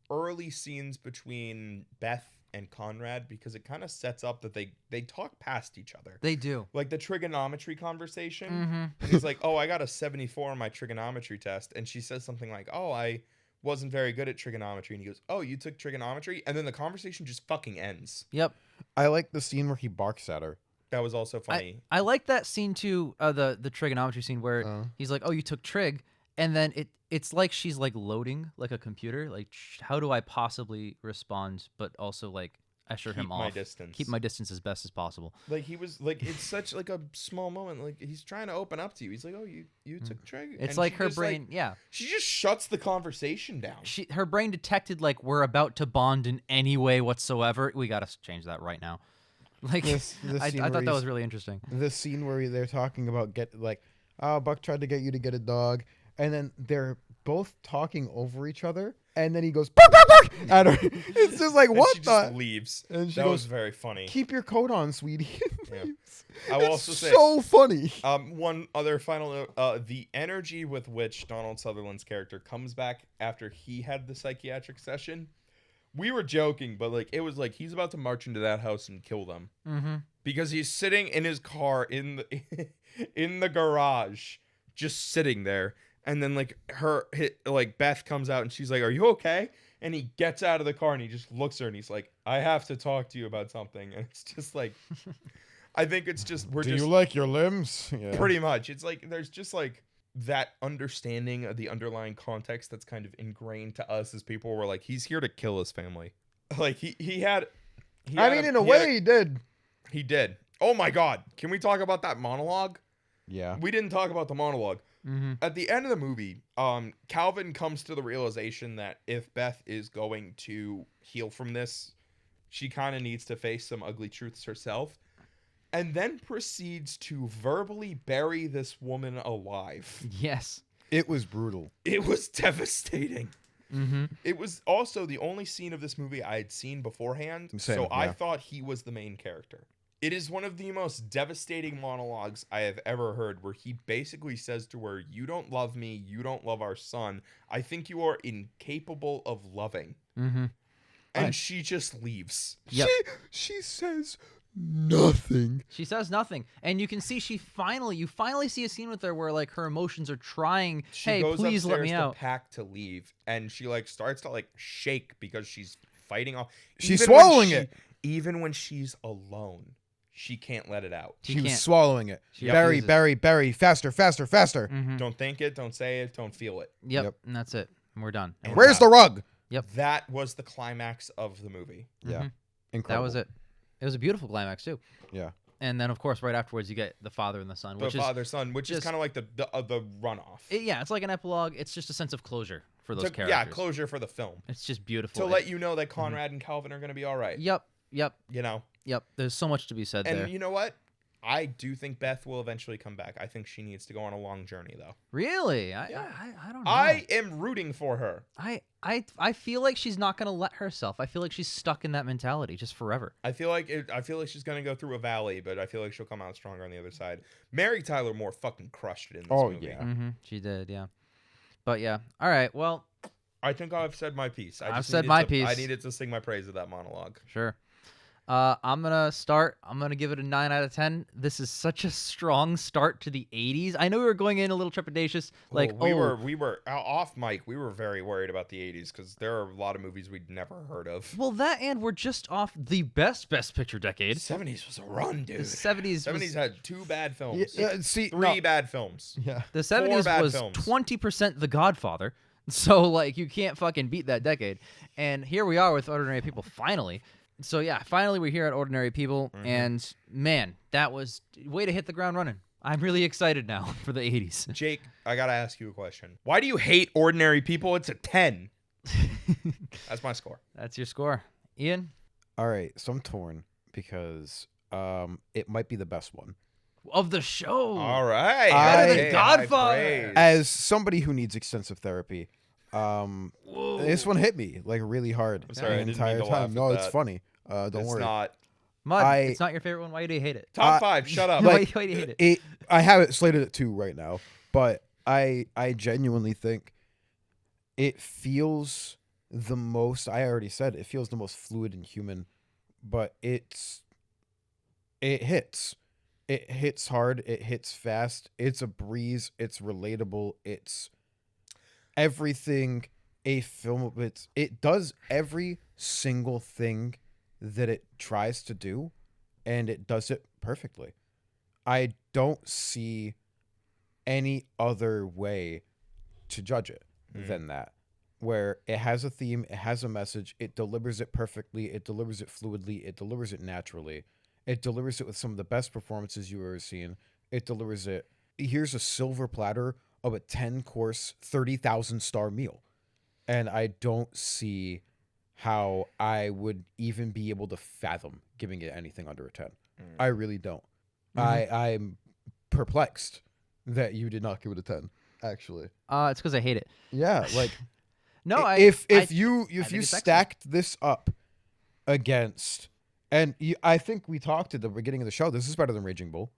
Speaker 3: early scenes between Beth and Conrad because it kind of sets up that they talk past each other.
Speaker 1: They do.
Speaker 3: Like the trigonometry conversation.
Speaker 1: Mm-hmm.
Speaker 3: And he's like, "Oh, I got a 74 on my trigonometry test." And she says something like, "Oh, I wasn't very good at trigonometry." And he goes, "Oh, you took trigonometry?" And then the conversation just fucking ends.
Speaker 1: Yep.
Speaker 2: I like the scene where he barks at her.
Speaker 3: That was also funny.
Speaker 1: I like that scene too. The trigonometry scene where he's like, "Oh, you took trig," and then it's like she's like loading like a computer. Like, how do I possibly respond, but also like usher him
Speaker 3: Keep my
Speaker 1: off,
Speaker 3: distance.
Speaker 1: keep my distance as best as possible.
Speaker 3: Like he was like, it's such like a small moment. Like he's trying to open up to you. He's like, "Oh, you took trig?"
Speaker 1: It's
Speaker 3: And
Speaker 1: like
Speaker 3: she
Speaker 1: her
Speaker 3: just,
Speaker 1: brain. Yeah,
Speaker 3: she just shuts the conversation down.
Speaker 1: her brain detected like we're about to bond in any way whatsoever. We gotta change that right now. Like,
Speaker 2: This
Speaker 1: I
Speaker 2: scene
Speaker 1: thought
Speaker 2: where
Speaker 1: that
Speaker 2: he's-
Speaker 1: was really interesting.
Speaker 2: The scene where they're talking about Buck tried to get you to get a dog, and then they're both talking over each other, and then he goes bark, bark, bark at her. It's just like,
Speaker 3: And
Speaker 2: what
Speaker 3: she
Speaker 2: the?
Speaker 3: just leaves.
Speaker 2: And she
Speaker 3: That was
Speaker 2: goes,
Speaker 3: very funny.
Speaker 2: keep your coat on, sweetie.
Speaker 3: Yeah.
Speaker 2: Leaves.
Speaker 3: I will
Speaker 2: It's
Speaker 3: also say,
Speaker 2: so funny.
Speaker 3: one other final note: the energy with which Donald Sutherland's character comes back after he had the psychiatric session. We were joking, but like it was like he's about to march into that house and kill them
Speaker 1: Mm-hmm.
Speaker 3: because he's sitting in his car in the in the garage, just sitting there, and then like Beth comes out and she's like, "Are you okay?" And he gets out of the car and he just looks at her and he's like, "I have to talk to you about something." And it's just like, I think it's just
Speaker 2: Do you like your limbs? Yeah.
Speaker 3: pretty much. It's like there's just like that understanding of the underlying context that's kind of ingrained to us as people. Where like he's here to kill his family. Like he had.
Speaker 2: I mean, in a way, he did.
Speaker 3: he did. Oh my God! Can we talk about that monologue?
Speaker 2: Yeah.
Speaker 3: We didn't talk about the monologue.
Speaker 1: Mm-hmm.
Speaker 3: At the end of the movie, Calvin comes to the realization that if Beth is going to heal from this, she kind of needs to face some ugly truths herself, and then proceeds to verbally bury this woman alive.
Speaker 1: Yes.
Speaker 2: It was brutal.
Speaker 3: It was devastating.
Speaker 1: Mm-hmm.
Speaker 3: It was also the only scene of this movie I had seen beforehand,
Speaker 2: Same,
Speaker 3: so I
Speaker 2: yeah.
Speaker 3: thought he was the main character. It is one of the most devastating monologues I have ever heard, where he basically says to her, "You don't love me, you don't love our son. I think you are incapable of loving."
Speaker 1: Mm-hmm.
Speaker 3: And she just leaves.
Speaker 1: Yep.
Speaker 2: She says nothing.
Speaker 1: She says nothing, and you can see you finally see a scene with her where like her emotions are trying.
Speaker 3: She
Speaker 1: Hey,
Speaker 3: goes
Speaker 1: please let
Speaker 3: upstairs
Speaker 1: me
Speaker 3: to
Speaker 1: out.
Speaker 3: pack to leave, and she like starts to like shake because she's fighting off.
Speaker 2: She's
Speaker 3: Even when
Speaker 2: swallowing
Speaker 3: she-
Speaker 2: it.
Speaker 3: Even when she's alone, she can't let it out.
Speaker 1: She
Speaker 2: She was
Speaker 1: can't.
Speaker 2: swallowing it.
Speaker 1: She
Speaker 2: Berry,
Speaker 1: refuses.
Speaker 2: berry, berry. Faster, faster, faster.
Speaker 1: Mm-hmm.
Speaker 3: Don't think it, don't say it, don't feel it.
Speaker 1: Yep.
Speaker 2: Yep.
Speaker 1: And that's it. And we're done.
Speaker 3: And
Speaker 2: Where's the rug?
Speaker 3: That was the climax of the movie.
Speaker 2: Yeah.
Speaker 1: Mhm.
Speaker 2: Incredible.
Speaker 1: That was it. It was a beautiful climax too.
Speaker 2: Yeah.
Speaker 1: And then of course right afterwards you get the father and the son,
Speaker 3: The
Speaker 1: which
Speaker 3: father son, which is
Speaker 1: just-
Speaker 3: kind of like the runoff.
Speaker 1: yeah, it's like an epilogue. It's just a sense of closure for those
Speaker 3: To-
Speaker 1: characters.
Speaker 3: yeah, closure for the film.
Speaker 1: It's just beautiful.
Speaker 3: To let you know that Conrad and Calvin are going to be all right.
Speaker 1: Yep. Yep.
Speaker 3: You know?
Speaker 1: Yep. There's so much to be said
Speaker 3: And
Speaker 1: there.
Speaker 3: you know what? I do think Beth will eventually come back. I think she needs to go on a long journey, though.
Speaker 1: Really?
Speaker 3: Yeah.
Speaker 1: I don't know.
Speaker 3: I am rooting for her.
Speaker 1: I feel like she's not gonna let herself. I feel like she's stuck in that mentality just forever.
Speaker 3: I feel like she's going to go through a valley, but I feel like she'll come out stronger on the other side. Mary Tyler Moore fucking crushed it in this
Speaker 2: Oh,
Speaker 3: movie.
Speaker 2: yeah.
Speaker 1: Mm-hmm. She did, yeah. But yeah. All right. Well,
Speaker 3: I think I've said my piece.
Speaker 1: I've said my piece.
Speaker 3: I needed to sing my praise of that monologue.
Speaker 1: sure. I'm gonna give it a 9 out of 10. This is such a strong start to the 80s. I know we were going in a little trepidatious, like
Speaker 3: we were off mic. We were very worried about the 80s because there are a lot of movies we'd never heard of.
Speaker 1: well, that and we're just off the best picture decade.
Speaker 3: 70s was a run, dude.
Speaker 1: The 70s
Speaker 3: had 2 bad films.
Speaker 2: See,
Speaker 3: 3 bad films.
Speaker 2: Yeah.
Speaker 1: The 70s
Speaker 3: bad
Speaker 1: was
Speaker 3: films.
Speaker 1: 20% The Godfather. So like you can't fucking beat that decade. And here we are with Ordinary People finally. So yeah, finally we're here at Ordinary People, and man, that was way to hit the ground running. I'm really excited now for the 80s.
Speaker 3: Jake, I gotta ask you a question. Why do you hate Ordinary People? It's a 10. That's my score.
Speaker 1: That's your score. Ian?
Speaker 2: All right, so I'm torn because it might be the best one.
Speaker 1: Of the show.
Speaker 3: All right.
Speaker 1: Better than
Speaker 3: Hey,
Speaker 1: Godfather.
Speaker 3: high praise.
Speaker 2: As somebody who needs extensive therapy, this one hit me like really hard
Speaker 3: I'm sorry, I
Speaker 2: the
Speaker 3: didn't
Speaker 2: entire
Speaker 3: mean to laugh
Speaker 2: time.
Speaker 3: at
Speaker 2: No, it's
Speaker 3: that.
Speaker 2: funny. Don't
Speaker 3: It's
Speaker 2: worry.
Speaker 3: not.
Speaker 1: Mud,
Speaker 2: I-
Speaker 1: it's not your favorite one. Why do you hate it?
Speaker 3: Top 5. Shut up.
Speaker 1: Like- why do you hate it?
Speaker 2: I have it slated at 2 right now, but I genuinely think it feels the most. I already said it feels the most fluid and human, but it hits. It hits hard. It hits fast. It's a breeze. It's relatable. It's everything a film. It does every single thing that it tries to do, and it does it perfectly. I don't see any other way to judge it than that, where it has a theme, it has a message, it delivers it perfectly, it delivers it fluidly, it delivers it naturally, it delivers it with some of the best performances you've ever seen. It delivers it. Here's a silver platter of a 10-course, 30,000-star meal, and I don't see how I would even be able to fathom giving it anything under a 10. I really don't. I'm perplexed that you did not give it a 10, actually.
Speaker 1: It's because I hate it.
Speaker 2: Yeah, like
Speaker 1: No,
Speaker 2: if
Speaker 1: I
Speaker 2: you
Speaker 1: think it's excellent.
Speaker 2: stacked this up against, and I think we talked at the beginning of the show, this is better than Raging Bull.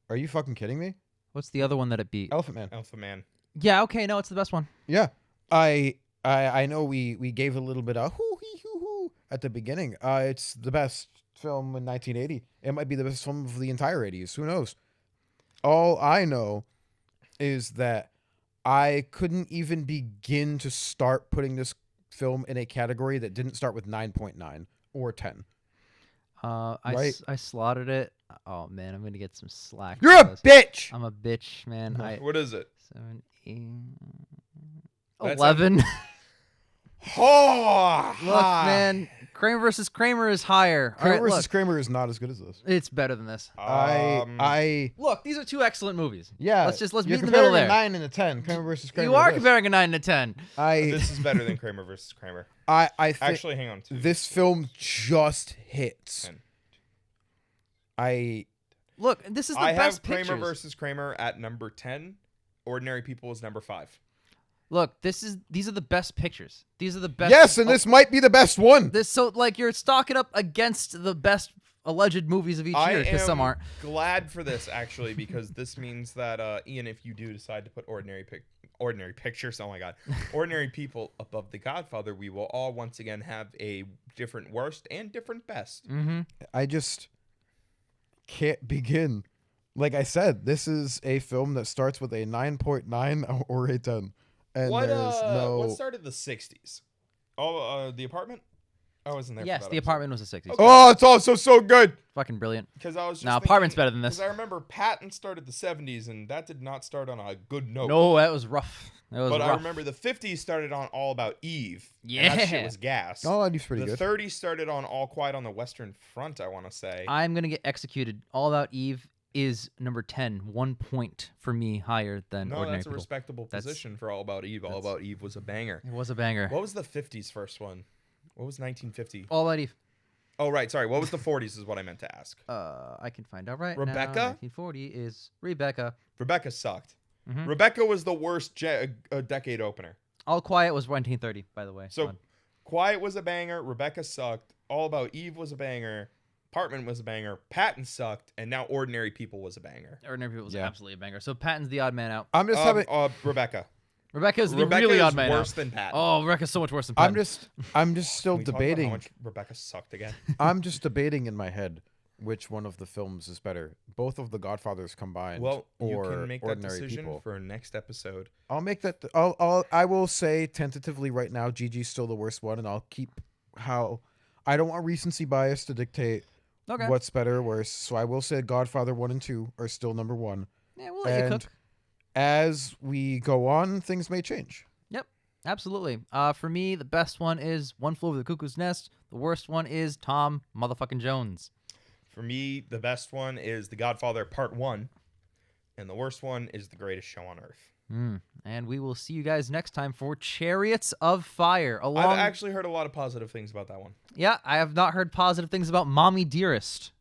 Speaker 2: Are you fucking kidding me?
Speaker 1: What's the other one that it beat?
Speaker 2: Elephant Man.
Speaker 3: Alpha Man.
Speaker 1: Yeah, okay, no, it's the best one.
Speaker 2: Yeah. I know we gave a little bit of hoo at the beginning. It's the best film in 1980. It might be the best film of the entire 80s. Who knows? All I know is that I couldn't even begin to start putting this film in a category that didn't start with 9.9 or 10. Right.
Speaker 1: I slotted it. Oh man, I'm gonna get some slack.
Speaker 2: You're a
Speaker 1: for this.
Speaker 2: bitch.
Speaker 1: I'm a bitch, man.
Speaker 3: What is it?
Speaker 1: 7, 8,
Speaker 3: That's
Speaker 1: 11.
Speaker 3: Oh,
Speaker 1: Look, man, Kramer versus Kramer is higher. All
Speaker 2: Kramer
Speaker 1: right,
Speaker 2: versus
Speaker 1: look,
Speaker 2: Kramer is not as good as this.
Speaker 1: it's better than this.
Speaker 2: I
Speaker 1: Look, these are 2 excellent movies.
Speaker 2: yeah.
Speaker 1: let's
Speaker 2: you're
Speaker 1: meet in the middle
Speaker 2: comparing
Speaker 1: there.
Speaker 2: a 9 and a 10. Kramer versus Kramer.
Speaker 1: You are
Speaker 2: to this.
Speaker 1: comparing a 9 to 10.
Speaker 3: This is better than Kramer versus Kramer.
Speaker 2: I think
Speaker 3: Actually, hang on.
Speaker 2: this film just hits.
Speaker 3: 10.
Speaker 1: Look, this is the
Speaker 3: I
Speaker 1: best
Speaker 3: have Kramer
Speaker 1: pictures.
Speaker 3: versus Kramer at number 10. Ordinary People is number 5.
Speaker 1: Look, these are the best pictures. These are the best.
Speaker 2: Yes, and this might be the best one.
Speaker 1: So like you're stocking up against the best alleged movies of each year because some aren't.
Speaker 3: Glad for this actually because this means that Ian, if you do decide to put Ordinary Pictures, oh my God, Ordinary People above The Godfather, we will all once again have a different worst and different best.
Speaker 1: Mm-hmm.
Speaker 2: I just can't begin. Like I said, this is a film that starts with a 9.9 or a 10. And
Speaker 3: What
Speaker 2: there's no.
Speaker 3: what started the 60s? Oh, The Apartment? I wasn't there.
Speaker 1: Yes,
Speaker 3: for that
Speaker 1: The
Speaker 3: episode.
Speaker 1: Apartment was the 60s.
Speaker 3: Okay.
Speaker 2: Oh, it's also so good.
Speaker 1: Fucking brilliant.
Speaker 3: Because I was just
Speaker 1: Now,
Speaker 3: thinking-
Speaker 1: Apartment's better than this.
Speaker 3: 'cause I remember Patton started the 70s, and that did not start on a good note.
Speaker 1: No, that was rough. That was
Speaker 3: But
Speaker 1: rough.
Speaker 3: I remember the 50s started on All About Eve. and
Speaker 1: Yeah.
Speaker 3: that shit was gas.
Speaker 2: Oh, that was pretty
Speaker 3: The
Speaker 2: good.
Speaker 3: 30s started on All Quiet on the Western Front, I want to say.
Speaker 1: I'm gonna get executed. All About Eve is number 10. 1 point for me higher than
Speaker 3: No,
Speaker 1: Ordinary
Speaker 3: that's a
Speaker 1: People.
Speaker 3: respectable
Speaker 1: That's-
Speaker 3: position for All About Eve. All About Eve was a banger.
Speaker 1: It was a banger.
Speaker 3: What was the 50s first one? What was 1950?
Speaker 1: All About Eve.
Speaker 3: Oh, right. Sorry. What was the 40s is what I meant to ask.
Speaker 1: I can find out right now.
Speaker 3: Rebecca?
Speaker 1: 1940 is Rebecca.
Speaker 3: Rebecca sucked.
Speaker 1: Mhm.
Speaker 3: Rebecca was the worst decade opener.
Speaker 1: All Quiet was 1930, by the way.
Speaker 3: So
Speaker 1: Fun.
Speaker 3: Quiet was a banger. Rebecca sucked. All About Eve was a banger. Apartment was a banger. Patton sucked. And now Ordinary People was a banger.
Speaker 1: Ordinary People was
Speaker 2: Yeah.
Speaker 1: absolutely a banger. So Patton's the odd man out.
Speaker 2: I'm just having.
Speaker 3: Rebecca.
Speaker 1: Rebecca's
Speaker 3: Rebecca
Speaker 1: really
Speaker 3: is
Speaker 1: odd man
Speaker 3: worse
Speaker 1: out.
Speaker 3: than Pat.
Speaker 1: Oh, Rebecca's so much worse than Pat.
Speaker 2: I'm just still
Speaker 3: Can we talk about how
Speaker 2: debating.
Speaker 3: much Rebecca sucked again.
Speaker 2: I'm just debating in my head which one of the films is better. Both of the Godfathers combined,
Speaker 3: Well, you
Speaker 2: or
Speaker 3: can make that
Speaker 2: Ordinary
Speaker 3: decision
Speaker 2: People.
Speaker 3: for next episode.
Speaker 2: I'll make that. I will say tentatively right now, Gigi's still the worst one, and I'll keep how. I don't want recency bias to dictate
Speaker 1: Okay.
Speaker 2: what's better or worse. So I will say Godfather 1 and 2 are still number 1.
Speaker 1: Yeah, we'll let you
Speaker 2: And
Speaker 1: cook.
Speaker 2: as we go on, things may change.
Speaker 1: Yep, absolutely. For me, the best one is One Flew Over the Cuckoo's Nest. The worst one is Tom motherfucking Jones.
Speaker 3: For me, the best one is The Godfather Part 1, and the worst one is The Greatest Show on Earth.
Speaker 1: And we will see you guys next time for Chariots of Fire.
Speaker 3: I've actually heard a lot of positive things about that one.
Speaker 1: Yeah, I have not heard positive things about Mommy Dearest.